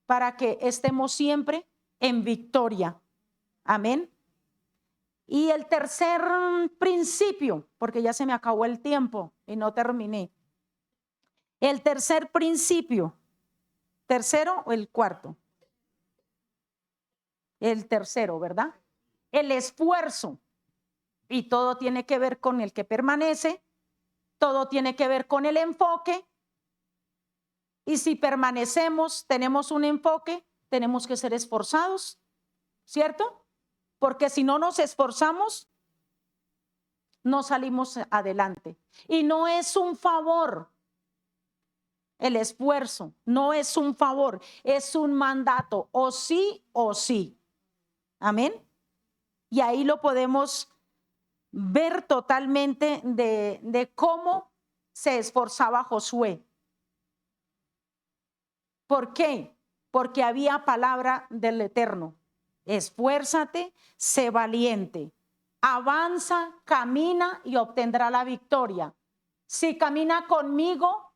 para que estemos siempre en victoria. Amén. Y el tercer principio, porque ya se me acabó el tiempo y no terminé. El tercer principio, ¿tercero o el cuarto? El tercero, ¿verdad? El esfuerzo. Y todo tiene que ver con el que permanece, todo tiene que ver con el enfoque. Y si permanecemos, tenemos un enfoque, tenemos que ser esforzados, ¿cierto? Porque si no nos esforzamos, no salimos adelante. Y no es un favor. El esfuerzo no es un favor, es un mandato, o sí o sí. Amén. Y ahí lo podemos ver totalmente de cómo se esforzaba Josué. ¿Por qué? Porque había palabra del Eterno. Esfuérzate, sé valiente, avanza, camina y obtendrá la victoria. Si camina conmigo,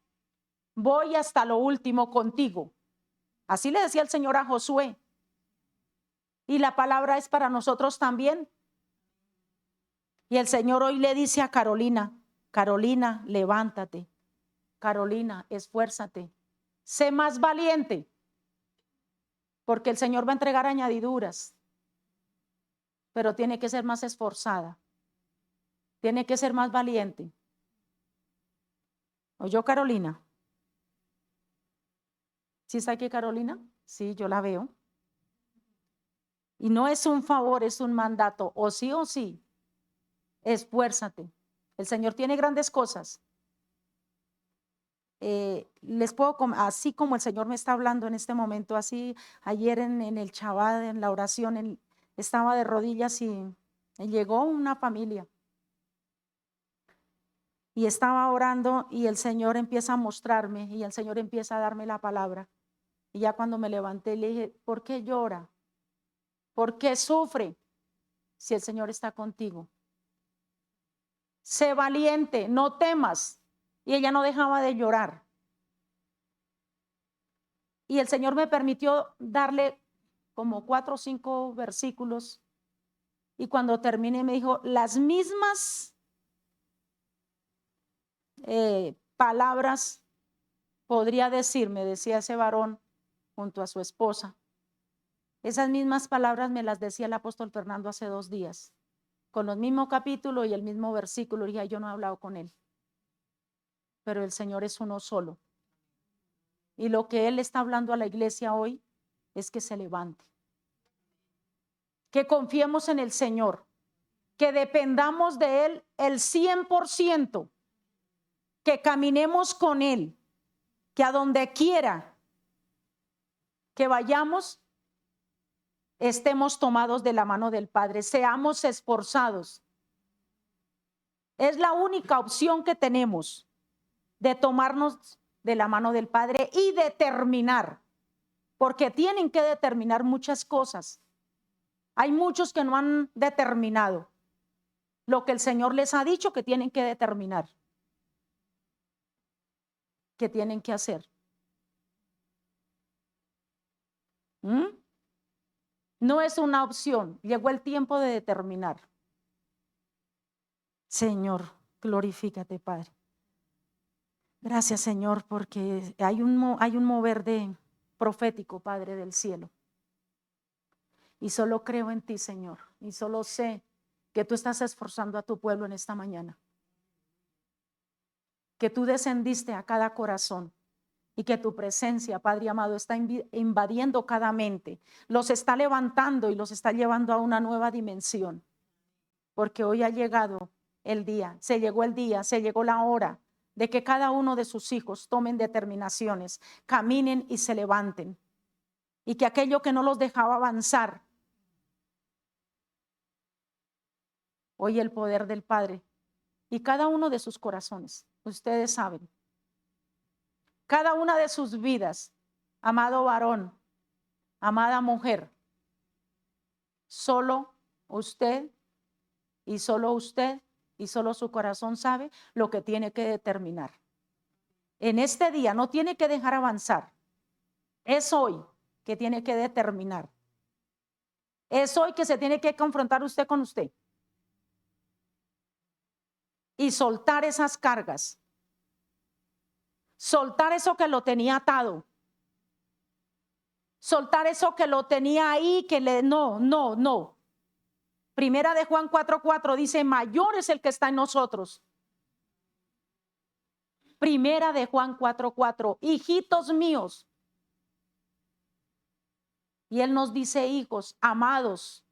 voy hasta lo último contigo. Así le decía el Señor a Josué. Y la palabra es para nosotros también. Y el Señor hoy le dice a Carolina, Carolina, levántate. Carolina, esfuérzate. Sé más valiente. Porque el Señor va a entregar añadiduras. Pero tiene que ser más esforzada. Tiene que ser más valiente. ¿Oyó Carolina? ¿Sí está aquí Carolina? Sí, yo la veo. Y no es un favor, es un mandato. O sí, esfuérzate. El Señor tiene grandes cosas. Les puedo, así como el Señor me está hablando en este momento, así ayer en el Shabbat, en la oración, estaba de rodillas y llegó una familia. Y estaba orando y el Señor empieza a mostrarme y el Señor empieza a darme la palabra. Y ya cuando me levanté le dije, ¿por qué llora? ¿Por qué sufre si el Señor está contigo? Sé valiente, no temas. Y ella no dejaba de llorar. Y el Señor me permitió darle como 4 o 5 versículos. Y cuando terminé me dijo, las mismas palabras podría decirme, decía ese varón junto a su esposa. Esas mismas palabras me las decía el apóstol Fernando hace 2 días, con el mismo capítulo y el mismo versículo. Y ya yo no he hablado con él. Pero el Señor es uno solo. Y lo que Él está hablando a la iglesia hoy es que se levante. Que confiemos en el Señor. Que dependamos de Él el 100%. Que caminemos con Él. Que a donde quiera que vayamos, estemos tomados de la mano del Padre. Seamos esforzados. Es la única opción que tenemos de tomarnos de la mano del Padre y determinar, porque tienen que determinar muchas cosas. Hay muchos que no han determinado lo que el Señor les ha dicho que tienen que determinar, que tienen que hacer. No es una opción, llegó el tiempo de determinar. Señor, glorifícate, Padre. Gracias, Señor, porque hay un mover profético, Padre del cielo. Y solo creo en ti, Señor, y solo sé que tú estás esforzando a tu pueblo en esta mañana. Que tú descendiste a cada corazón y que tu presencia, Padre amado, está invadiendo cada mente. Los está levantando y los está llevando a una nueva dimensión. porque hoy ha llegado el día, se llegó el día, se llegó la hora de que cada uno de sus hijos tomen determinaciones, caminen y se levanten. Y que aquello que no los dejaba avanzar, hoy el poder del Padre y cada uno de sus corazones, ustedes saben, cada una de sus vidas, amado varón, amada mujer, solo usted y solo usted y solo su corazón sabe lo que tiene que determinar. En este día no tiene que dejar avanzar, es hoy que tiene que determinar. Es hoy que se tiene que confrontar usted con usted y soltar esas cargas, soltar eso que lo tenía atado, soltar eso que lo tenía ahí, que no. Primera de Juan 4:4 dice, mayor es el que está en nosotros. Primera de Juan 4:4, hijitos míos. Y él nos dice, hijos, amados,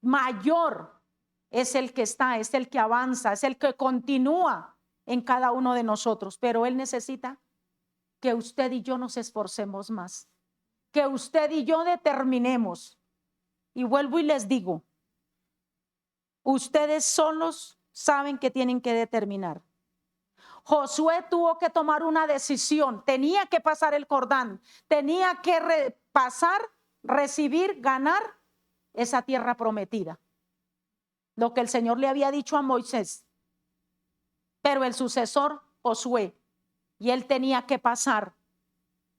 mayor es el que está, es el que avanza, es el que continúa en cada uno de nosotros. Pero él necesita que usted y yo nos esforcemos más, que usted y yo determinemos. Y vuelvo y les digo, ustedes solos saben que tienen que determinar. Josué tuvo que tomar una decisión, tenía que pasar el Jordán, tenía que pasar, recibir, ganar esa tierra prometida. Lo que el Señor le había dicho a Moisés, pero el sucesor Josué, y él tenía que pasar,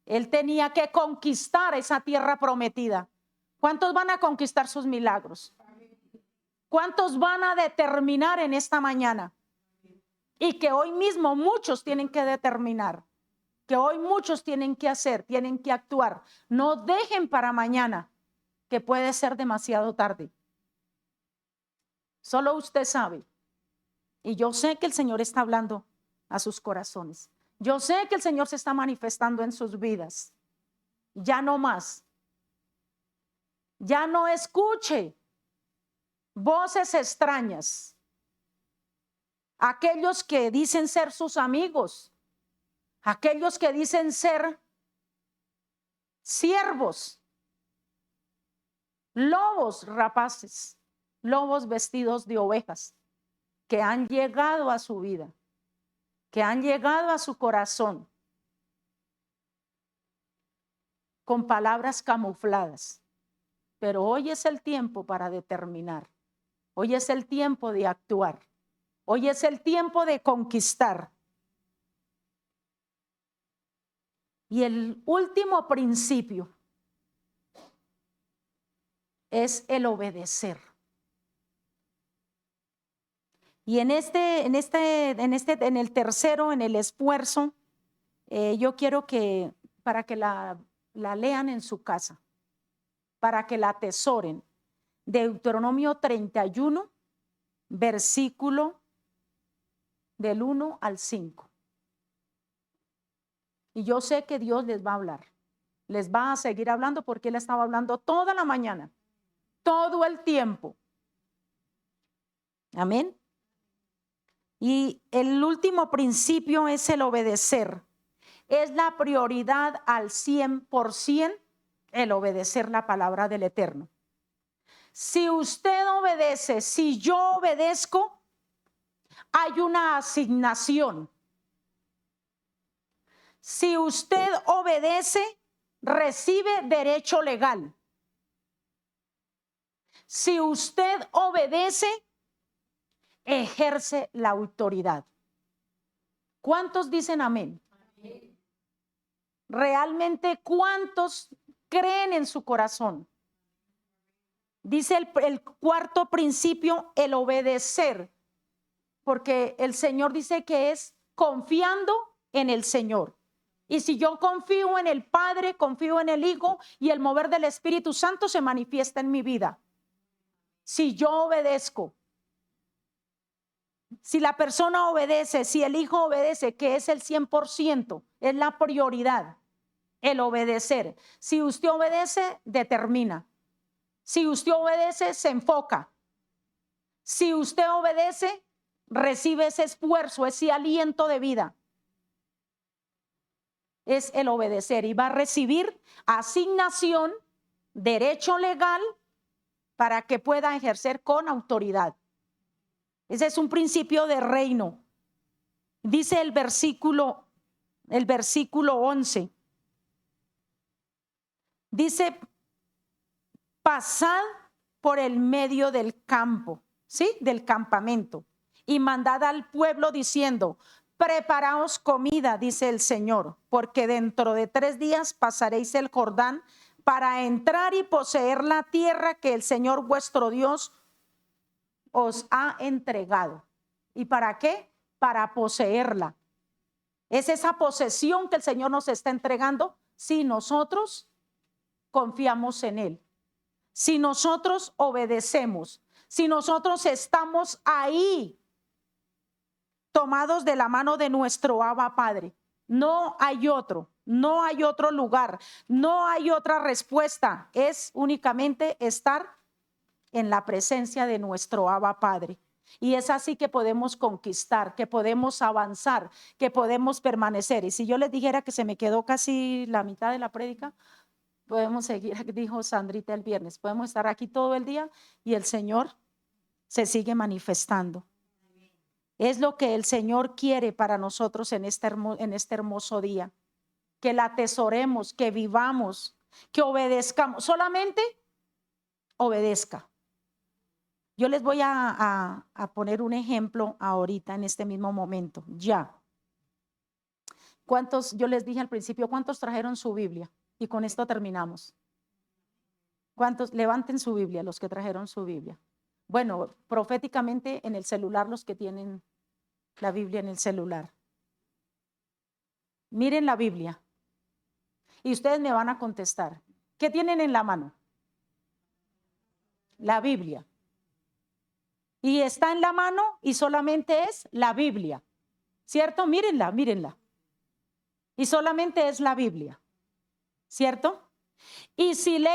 él tenía que conquistar esa tierra prometida. ¿Cuántos van a conquistar sus milagros? ¿Cuántos van a determinar en esta mañana? Y que hoy mismo muchos tienen que determinar, que hoy muchos tienen que hacer, tienen que actuar. No dejen para mañana, que puede ser demasiado tarde. Solo usted sabe. Y yo sé que el Señor está hablando a sus corazones. Yo sé que el Señor se está manifestando en sus vidas. Ya no más. Ya no escuche voces extrañas. Aquellos que dicen ser sus amigos, aquellos que dicen ser siervos, lobos rapaces, lobos vestidos de ovejas, que han llegado a su vida, que han llegado a su corazón con palabras camufladas. Pero hoy es el tiempo para determinar, hoy es el tiempo de actuar, hoy es el tiempo de conquistar. Y el último principio es el obedecer. Y en el tercero, en el esfuerzo, yo quiero que para que la lean en su casa, para que la atesoren. Deuteronomio 31, versículo del 1 al 5. Y yo sé que Dios les va a hablar, les va a seguir hablando porque Él estaba hablando toda la mañana, todo el tiempo. Amén. Y el último principio es el obedecer. Es la prioridad al 100% el obedecer la palabra del Eterno. Si usted obedece, si yo obedezco, hay una asignación. Si usted obedece, recibe derecho legal. Si usted obedece, ejerce la autoridad. ¿Cuántos dicen amén? Realmente, ¿cuántos creen en su corazón? Dice el cuarto principio, el obedecer, porque el Señor dice que es confiando en el Señor. Y si yo confío en el Padre, confío en el Hijo, y el mover del Espíritu Santo se manifiesta en mi vida. Si yo obedezco, si la persona obedece, si el Hijo obedece, que es el 100%, es la prioridad, el obedecer. Si usted obedece, determina. Si usted obedece, se enfoca. Si usted obedece, recibe ese esfuerzo, ese aliento de vida. Es el obedecer y va a recibir asignación, derecho legal para que pueda ejercer con autoridad. Ese es un principio de reino. Dice el versículo 11. Dice, pasad por el medio del campo, ¿sí? Del campamento, y mandad al pueblo diciendo, preparaos comida, dice el Señor, porque dentro de 3 días pasaréis el Jordán para entrar y poseer la tierra que el Señor vuestro Dios os ha entregado. ¿Y para qué? Para poseerla. Es esa posesión que el Señor nos está entregando si nosotros confiamos en Él, si nosotros obedecemos, si nosotros estamos ahí tomados de la mano de nuestro Abba Padre. No hay otro lugar, no hay otra respuesta. Es únicamente estar en la presencia de nuestro Abba Padre. Y es así que podemos conquistar, que podemos avanzar, que podemos permanecer. Y si yo les dijera que se me quedó casi la mitad de la prédica, podemos seguir, dijo Sandrita el viernes, podemos estar aquí todo el día y el Señor se sigue manifestando. Es lo que el Señor quiere para nosotros en este hermoso día, que la atesoremos, que vivamos, que obedezcamos. Solamente obedezca. Yo les voy a poner un ejemplo ahorita en este mismo momento, ya. ¿Cuántos, yo les dije al principio, cuántos trajeron su Biblia? Y con esto terminamos. ¿Cuántos? Levanten su Biblia, los que trajeron su Biblia. Bueno, proféticamente en el celular, los que tienen la Biblia en el celular. Miren la Biblia y ustedes me van a contestar. ¿Qué tienen en la mano? La Biblia. Y está en la mano y solamente es la Biblia, ¿cierto? Mírenla, mírenla. Y solamente es la Biblia, ¿cierto? Y si lee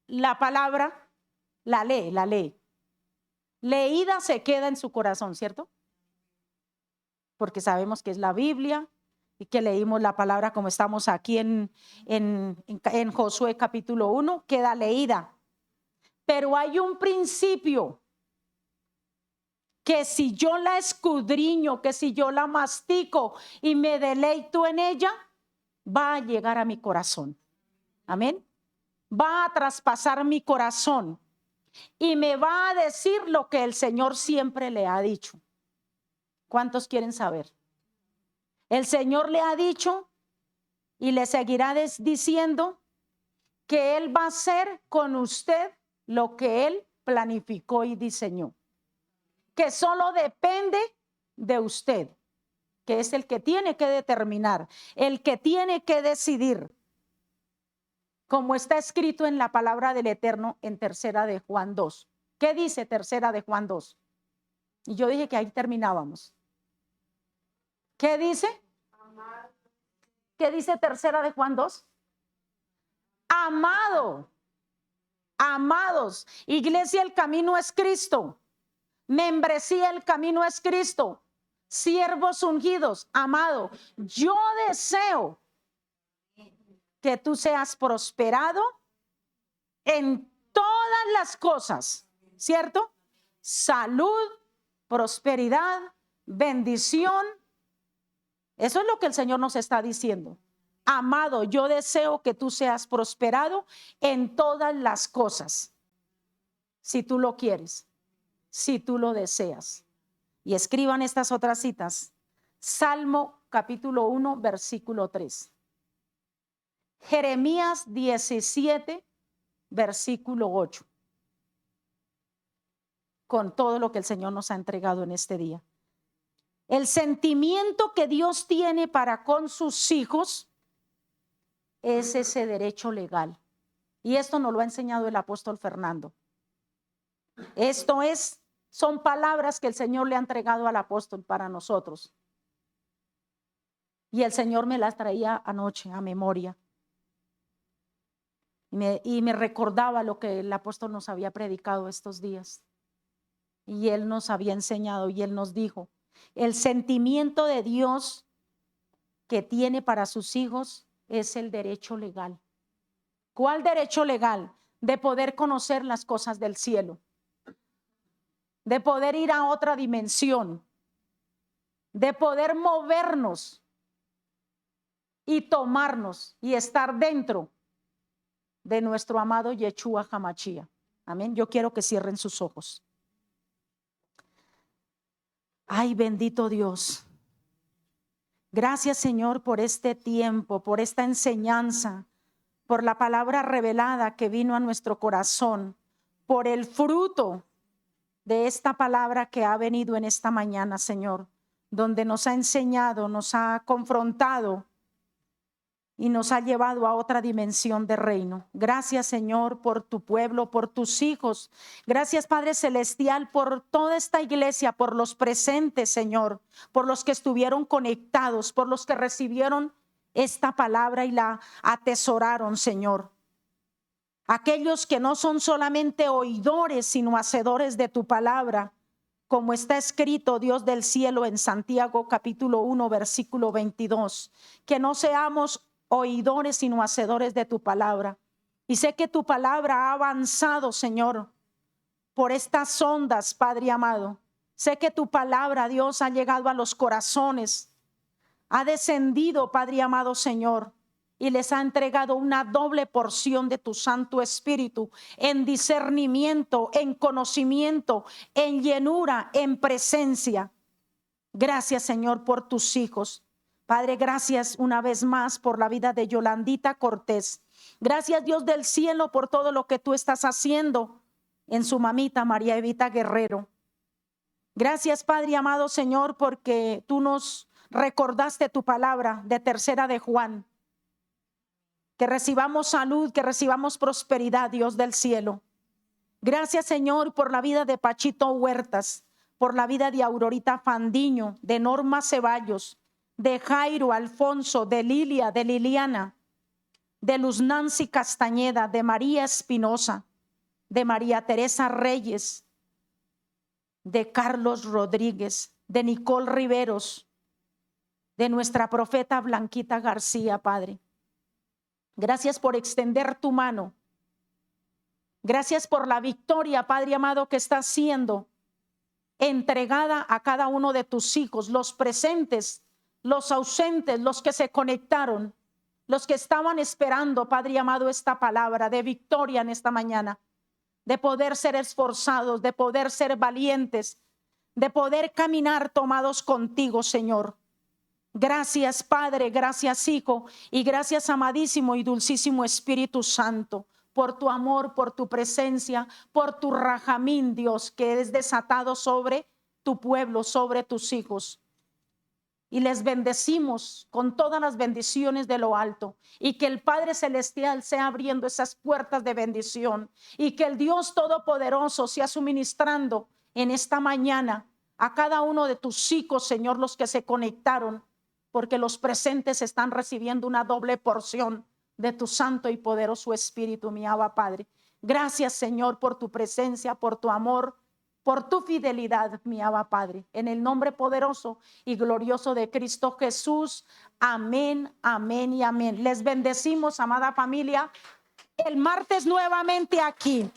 la palabra, la lee. Leída se queda en su corazón, ¿cierto? Porque sabemos que es la Biblia y que leímos la palabra como estamos aquí en Josué capítulo 1, queda leída. Pero hay un principio que si yo la escudriño, que si yo la mastico y me deleito en ella, va a llegar a mi corazón. Amén. Va a traspasar mi corazón y me va a decir lo que el Señor siempre le ha dicho. ¿Cuántos quieren saber? El Señor le ha dicho y le seguirá diciendo que Él va a hacer con usted lo que Él planificó y diseñó. Que solo depende de usted, que es el que tiene que determinar, el que tiene que decidir, como está escrito en la palabra del Eterno en 3 de Juan 2. ¿Qué dice 3 de Juan 2? Y yo dije que ahí terminábamos. ¿Qué dice? ¿Qué dice 3 de Juan 2? Amado, amados, iglesia, el camino es Cristo. Membresía, el camino es Cristo. Siervos ungidos, amado, yo deseo que tú seas prosperado en todas las cosas, ¿cierto? Salud, prosperidad, bendición. Eso es lo que el Señor nos está diciendo. Amado, yo deseo que tú seas prosperado en todas las cosas, si tú lo quieres, si tú lo deseas. Y escriban estas otras citas. Salmo capítulo 1, versículo 3. Jeremías 17, versículo 8. Con todo lo que el Señor nos ha entregado en este día. El sentimiento que Dios tiene para con sus hijos es ese derecho legal. Y esto nos lo ha enseñado el apóstol Fernando. Son palabras que el Señor le ha entregado al apóstol para nosotros. Y el Señor me las traía anoche a memoria. Y me recordaba lo que el apóstol nos había predicado estos días. y Él nos había enseñado y Él nos dijo, el sentimiento de Dios que tiene para sus hijos es el derecho legal. ¿Cuál derecho legal? De poder conocer las cosas del cielo, de poder ir a otra dimensión, de poder movernos y tomarnos y estar dentro de nuestro amado Yeshua Hamashia. Amén. Yo quiero que cierren sus ojos. Ay, bendito Dios. Gracias, Señor, por este tiempo, por esta enseñanza, por la palabra revelada que vino a nuestro corazón, por el fruto de esta palabra que ha venido en esta mañana, Señor, donde nos ha enseñado, nos ha confrontado y nos ha llevado a otra dimensión de reino. Gracias, Señor, por tu pueblo, por tus hijos. Gracias, Padre Celestial, por toda esta iglesia, por los presentes, Señor, por los que estuvieron conectados, por los que recibieron esta palabra y la atesoraron, Señor. Aquellos que no son solamente oidores, sino hacedores de tu palabra, como está escrito, Dios del cielo, en Santiago capítulo 1, versículo 22, que no seamos oidores, sino hacedores de tu palabra. Y sé que tu palabra ha avanzado, Señor, por estas ondas, Padre amado. Sé que tu palabra, Dios, ha llegado a los corazones, ha descendido, Padre amado, Señor, y les ha entregado una doble porción de tu Santo Espíritu en discernimiento, en conocimiento, en llenura, en presencia. Gracias, Señor, por tus hijos. Padre, gracias una vez más por la vida de Yolandita Cortés. Gracias, Dios del cielo, por todo lo que tú estás haciendo en su mamita María Evita Guerrero. Gracias, Padre amado, Señor, porque tú nos recordaste tu palabra de 3 de Juan. Que recibamos salud, que recibamos prosperidad, Dios del cielo. Gracias, Señor, por la vida de Pachito Huertas, por la vida de Aurorita Fandiño, de Norma Ceballos, de Jairo Alfonso, de Lilia, de Liliana, de Luz Nancy Castañeda, de María Espinosa, de María Teresa Reyes, de Carlos Rodríguez, de Nicole Riveros, de nuestra profeta Blanquita García, Padre. Gracias por extender tu mano. Gracias por la victoria, Padre amado, que está siendo entregada a cada uno de tus hijos, los presentes, los ausentes, los que se conectaron, los que estaban esperando, Padre amado, esta palabra de victoria en esta mañana, de poder ser esforzados, de poder ser valientes, de poder caminar tomados contigo, Señor. Gracias, Padre, gracias, Hijo, y gracias, amadísimo y dulcísimo Espíritu Santo, por tu amor, por tu presencia, por tu rajamín, Dios, que es desatado sobre tu pueblo, sobre tus hijos. Y les bendecimos con todas las bendiciones de lo alto, y que el Padre Celestial sea abriendo esas puertas de bendición, y que el Dios Todopoderoso sea suministrando en esta mañana a cada uno de tus hijos, Señor, los que se conectaron, porque los presentes están recibiendo una doble porción de tu santo y poderoso Espíritu, mi Abba Padre. Gracias, Señor, por tu presencia, por tu amor, por tu fidelidad, mi Abba Padre. En el nombre poderoso y glorioso de Cristo Jesús. Amén, amén y amén. Les bendecimos, amada familia, el martes nuevamente aquí,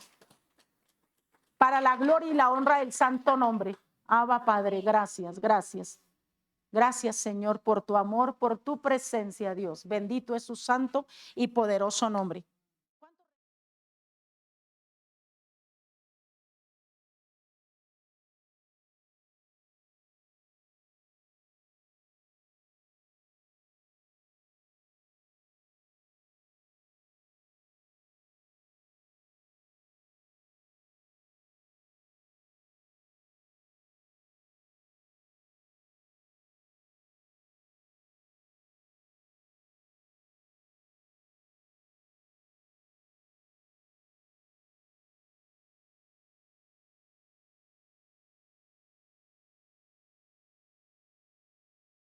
para la gloria y la honra del santo nombre. Abba Padre, gracias, gracias. Gracias, Señor, por tu amor, por tu presencia, Dios. Bendito es su santo y poderoso nombre.